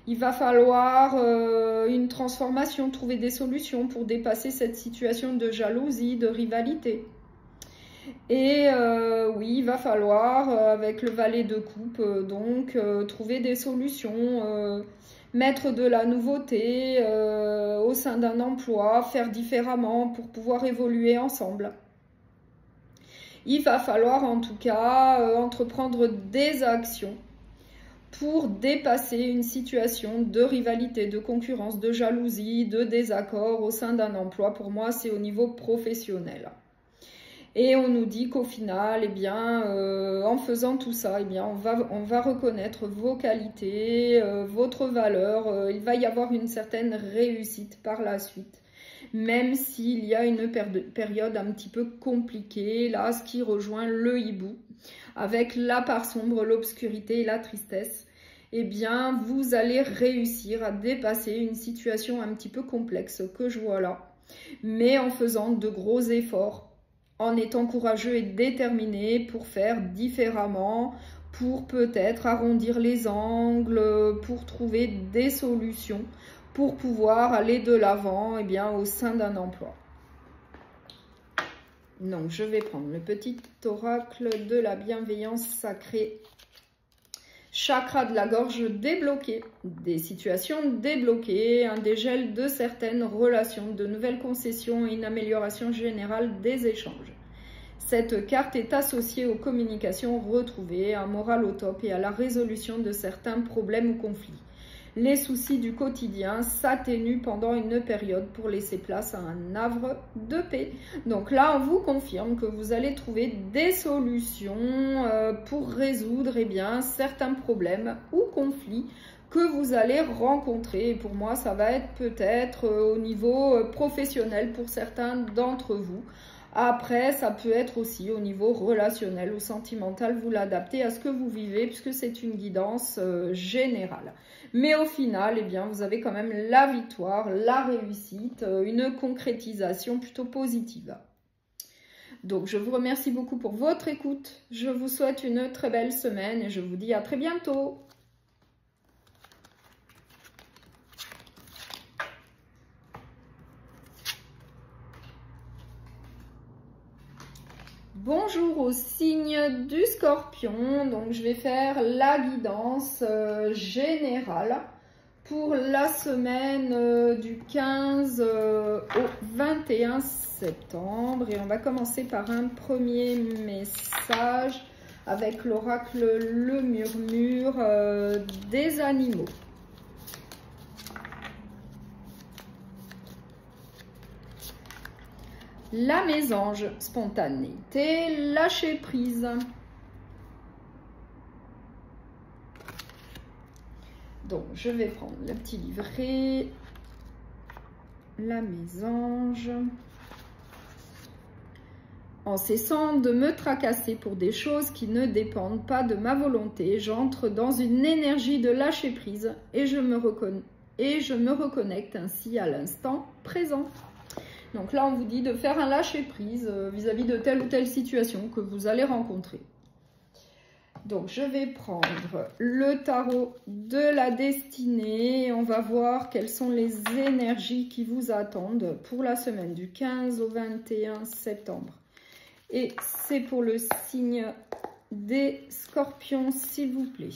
Il va falloir une transformation, trouver des solutions pour dépasser cette situation de jalousie, de rivalité. Et oui, il va falloir, avec le valet de coupe, donc trouver des solutions, mettre de la nouveauté au sein d'un emploi, faire différemment pour pouvoir évoluer ensemble. Il va falloir en tout cas entreprendre des actions pour dépasser une situation de rivalité, de concurrence, de jalousie, de désaccord au sein d'un emploi. Pour moi, c'est au niveau professionnel. Et on nous dit qu'au final, eh bien, en faisant tout ça, eh bien, on va reconnaître vos qualités, votre valeur. Il va y avoir une certaine réussite par la suite, même s'il y a une période un petit peu compliquée, là, ce qui rejoint le hibou, avec la part sombre, l'obscurité et la tristesse. Eh bien, vous allez réussir à dépasser une situation un petit peu complexe que je vois là, mais en faisant de gros efforts, en étant courageux et déterminé pour faire différemment, pour peut-être arrondir les angles, pour trouver des solutions, pour pouvoir aller de l'avant eh bien, au sein d'un emploi. Donc, je vais prendre le petit oracle de la bienveillance sacrée. Chakra de la gorge débloqué, des situations débloquées, un dégel de certaines relations, de nouvelles concessions et une amélioration générale des échanges. Cette carte est associée aux communications retrouvées, à un moral au top et à la résolution de certains problèmes ou conflits. Les soucis du quotidien s'atténuent pendant une période pour laisser place à un havre de paix. Donc là, on vous confirme que vous allez trouver des solutions pour résoudre eh bien, certains problèmes ou conflits que vous allez rencontrer. Et pour moi, ça va être peut-être au niveau professionnel pour certains d'entre vous. Après, ça peut être aussi au niveau relationnel ou sentimental, vous l'adaptez à ce que vous vivez puisque c'est une guidance générale. Mais au final, eh bien, vous avez quand même la victoire, la réussite, une concrétisation plutôt positive. Donc, je vous remercie beaucoup pour votre écoute. Je vous souhaite une très belle semaine et je vous dis à très bientôt. Bonjour au signe du Scorpion, donc je vais faire la guidance générale pour la semaine du 15 au 21 septembre et on va commencer par un premier message avec l'oracle Le Murmure des animaux. La mésange, spontanéité, lâcher prise. Donc, je vais prendre le petit livret. La mésange. En cessant de me tracasser pour des choses qui ne dépendent pas de ma volonté, j'entre dans une énergie de lâcher prise et je me reconnais. et je me reconnecte ainsi à l'instant présent. Donc là, on vous dit de faire un lâcher-prise vis-à-vis de telle ou telle situation que vous allez rencontrer. Donc, je vais prendre le tarot de la destinée. On va voir quelles sont les énergies qui vous attendent pour la semaine du 15 au 21 septembre. Et c'est pour le signe des Scorpions, s'il vous plaît.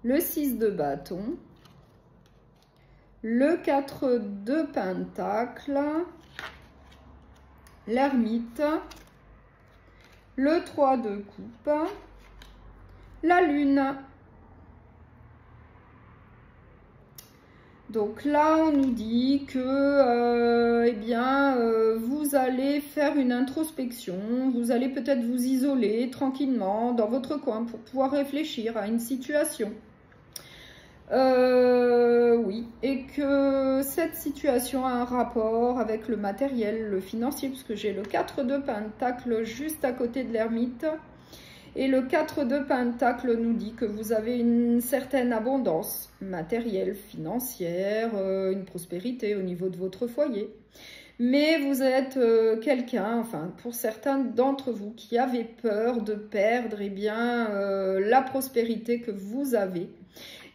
Le 6 de bâton, le 4 de pentacle, l'ermite, le 3 de coupe, la lune. Donc là, on nous dit que vous allez faire une introspection, vous allez peut-être vous isoler tranquillement dans votre coin pour pouvoir réfléchir à une situation. Oui, et que cette situation a un rapport avec le matériel, le financier, puisque j'ai le 4 de pentacle juste à côté de l'ermite. Et le 4 de pentacle nous dit que vous avez une certaine abondance matérielle, financière, une prospérité au niveau de votre foyer. Mais vous êtes quelqu'un, enfin pour certains d'entre vous, qui avez peur de perdre la prospérité que vous avez.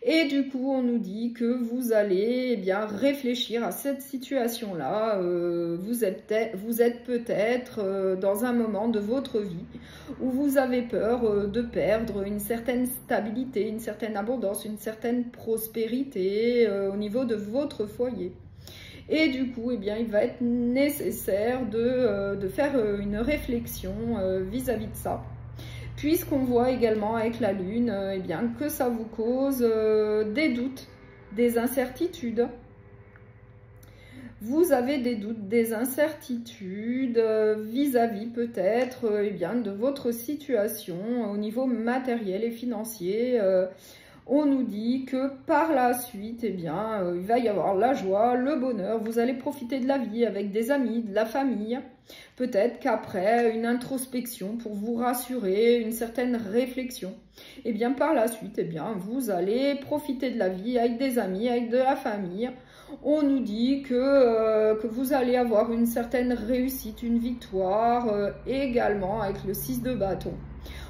Et du coup, on nous dit que vous allez réfléchir à cette situation-là. Vous êtes peut-être dans un moment de votre vie où vous avez peur de perdre une certaine stabilité, une certaine abondance, une certaine prospérité au niveau de votre foyer. Et du coup, il va être nécessaire de faire une réflexion vis-à-vis de ça. Puisqu'on voit également avec la lune que ça vous cause des doutes, des incertitudes. Vous avez des doutes, des incertitudes vis-à-vis peut-être de votre situation au niveau matériel et financier. On nous dit que par la suite, il va y avoir la joie, le bonheur. Vous allez profiter de la vie avec des amis, de la famille. Peut-être qu'après une introspection pour vous rassurer, une certaine réflexion, par la suite, vous allez profiter de la vie avec des amis, avec de la famille. On nous dit que vous allez avoir une certaine réussite, une victoire, également avec le 6 de bâton.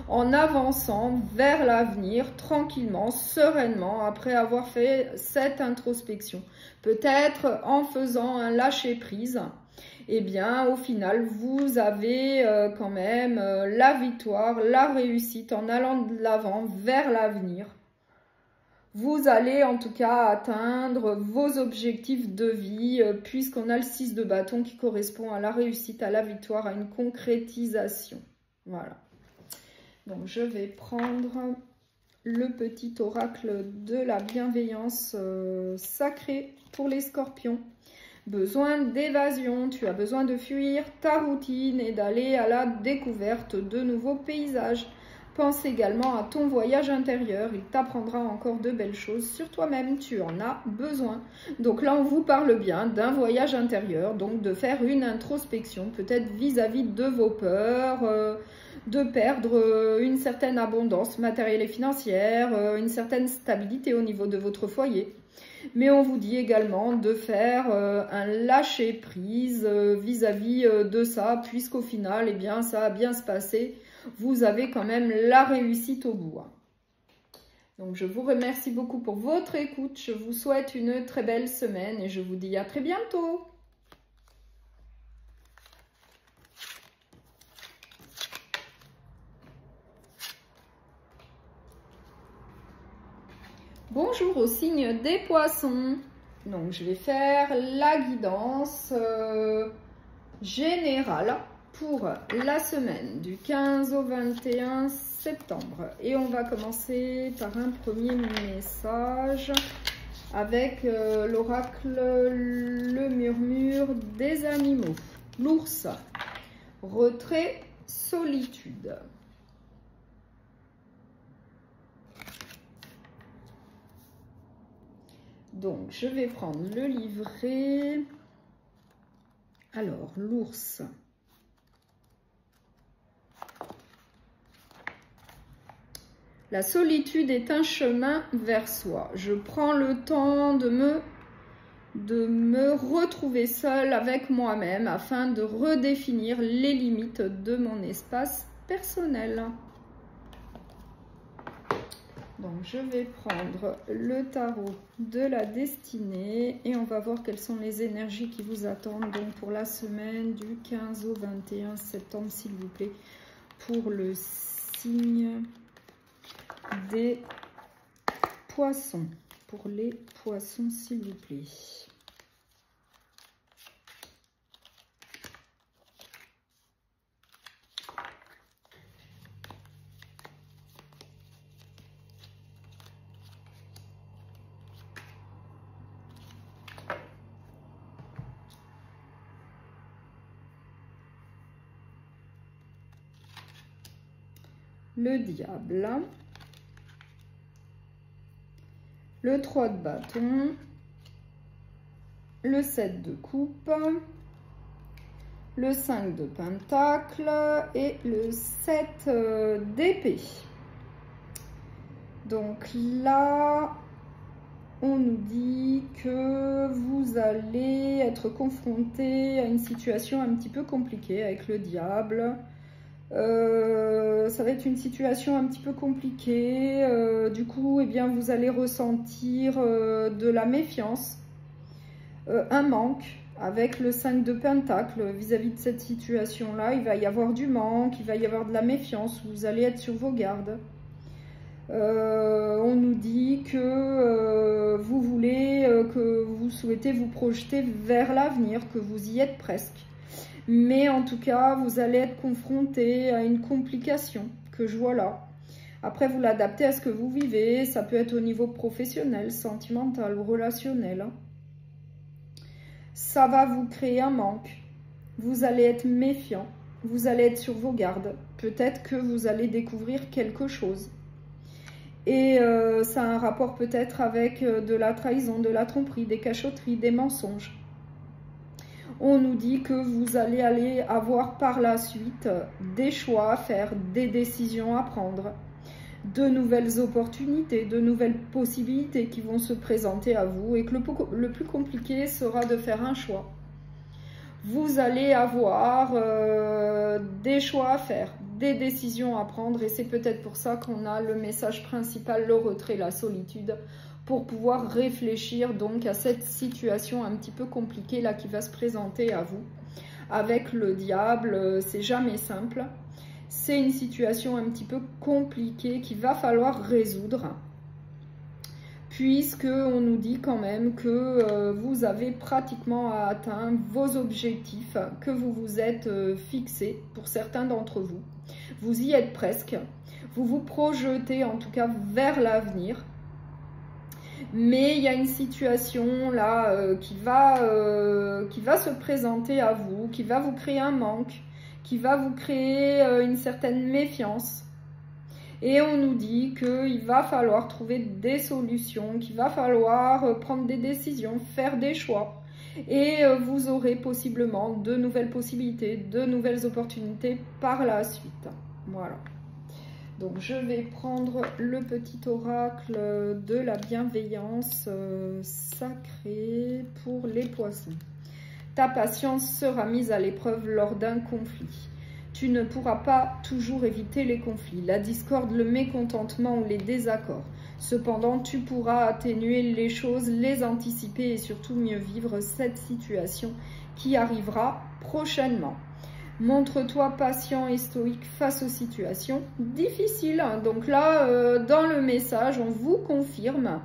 En avançant vers l'avenir, tranquillement, sereinement, après avoir fait cette introspection. Peut-être en faisant un lâcher-prise, au final, vous avez quand même la victoire, la réussite en allant de l'avant vers l'avenir. Vous allez en tout cas atteindre vos objectifs de vie, puisqu'on a le 6 de bâton qui correspond à la réussite, à la victoire, à une concrétisation. Voilà. Donc, je vais prendre le petit oracle de la bienveillance sacrée pour les scorpions. Besoin d'évasion, tu as besoin de fuir ta routine et d'aller à la découverte de nouveaux paysages. Pense également à ton voyage intérieur, il t'apprendra encore de belles choses sur toi-même, tu en as besoin. Donc là, on vous parle bien d'un voyage intérieur, donc de faire une introspection, peut-être vis-à-vis de vos peurs, de perdre une certaine abondance matérielle et financière, une certaine stabilité au niveau de votre foyer. Mais on vous dit également de faire un lâcher-prise vis-à-vis de ça, puisqu'au final, ça va bien se passer. Vous avez quand même la réussite au bout. Donc, je vous remercie beaucoup pour votre écoute. Je vous souhaite une très belle semaine et je vous dis à très bientôt. Bonjour au signe des poissons. Donc, je vais faire la guidance générale pour la semaine du 15 au 21 septembre. Et on va commencer par un premier message avec l'oracle le murmure des animaux. L'ours, retrait, solitude. Donc, je vais prendre le livret. Alors, l'ours. La solitude est un chemin vers soi. Je prends le temps de me retrouver seule avec moi-même afin de redéfinir les limites de mon espace personnel. Donc, je vais prendre le tarot de la destinée et on va voir quelles sont les énergies qui vous attendent donc pour la semaine du 15 au 21 septembre, s'il vous plaît, pour le signe des poissons. Pour les poissons, s'il vous plaît. Le diable, le 3 de bâton, le 7 de coupe, le 5 de pentacle et le 7 d'épée. Donc là, on nous dit que vous allez être confronté à une situation un petit peu compliquée avec le diable. Ça va être une situation un petit peu compliquée, du coup, eh bien, vous allez ressentir de la méfiance, un manque avec le 5 de pentacle vis-à-vis de cette situation-là. Il va y avoir du manque, il va y avoir de la méfiance, vous allez être sur vos gardes. On nous dit que vous voulez, que vous souhaitez vous projeter vers l'avenir, que vous y êtes presque. Mais en tout cas, vous allez être confronté à une complication que je vois là. Après, vous l'adaptez à ce que vous vivez. Ça peut être au niveau professionnel, sentimental ou relationnel. Ça va vous créer un manque. Vous allez être méfiant. Vous allez être sur vos gardes. Peut-être que vous allez découvrir quelque chose. Et ça a un rapport peut-être avec de la trahison, de la tromperie, des cachotteries, des mensonges. On nous dit que vous allez avoir par la suite des choix à faire, des décisions à prendre, de nouvelles opportunités, de nouvelles possibilités qui vont se présenter à vous et que le plus compliqué sera de faire un choix. Vous allez avoir des choix à faire, des décisions à prendre et c'est peut-être pour ça qu'on a le message principal, le retrait, la solitude, pour pouvoir réfléchir donc à cette situation un petit peu compliquée là qui va se présenter à vous. Avec le diable, c'est jamais simple. C'est une situation un petit peu compliquée qu'il va falloir résoudre. Puisque on nous dit quand même que vous avez pratiquement atteint vos objectifs que vous vous êtes fixés pour certains d'entre vous. Vous y êtes presque. Vous vous projetez en tout cas vers l'avenir. Mais il y a une situation là qui va se présenter à vous, qui va vous créer un manque, qui va vous créer une certaine méfiance. Et on nous dit qu'il va falloir trouver des solutions, qu'il va falloir prendre des décisions, faire des choix. Et vous aurez possiblement de nouvelles possibilités, de nouvelles opportunités par la suite. Voilà. Donc, je vais prendre le petit oracle de la bienveillance sacrée pour les poissons. Ta patience sera mise à l'épreuve lors d'un conflit. Tu ne pourras pas toujours éviter les conflits, la discorde, le mécontentement ou les désaccords. Cependant, tu pourras atténuer les choses, les anticiper et surtout mieux vivre cette situation qui arrivera prochainement. Montre-toi patient et stoïque face aux situations difficiles. Donc là, dans le message, on vous confirme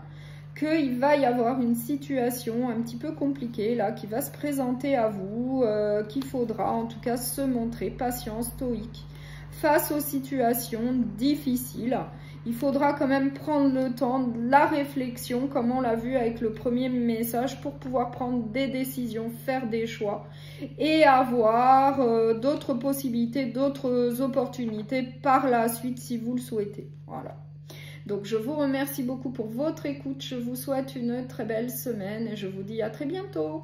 qu'il va y avoir une situation un petit peu compliquée là qui va se présenter à vous, qu'il faudra en tout cas se montrer patient, stoïque face aux situations difficiles. il faudra quand même prendre le temps de la réflexion, comme on l'a vu avec le premier message, pour pouvoir prendre des décisions, faire des choix et avoir d'autres possibilités, d'autres opportunités par la suite si vous le souhaitez. Voilà. Donc je vous remercie beaucoup pour votre écoute, je vous souhaite une très belle semaine et je vous dis à très bientôt.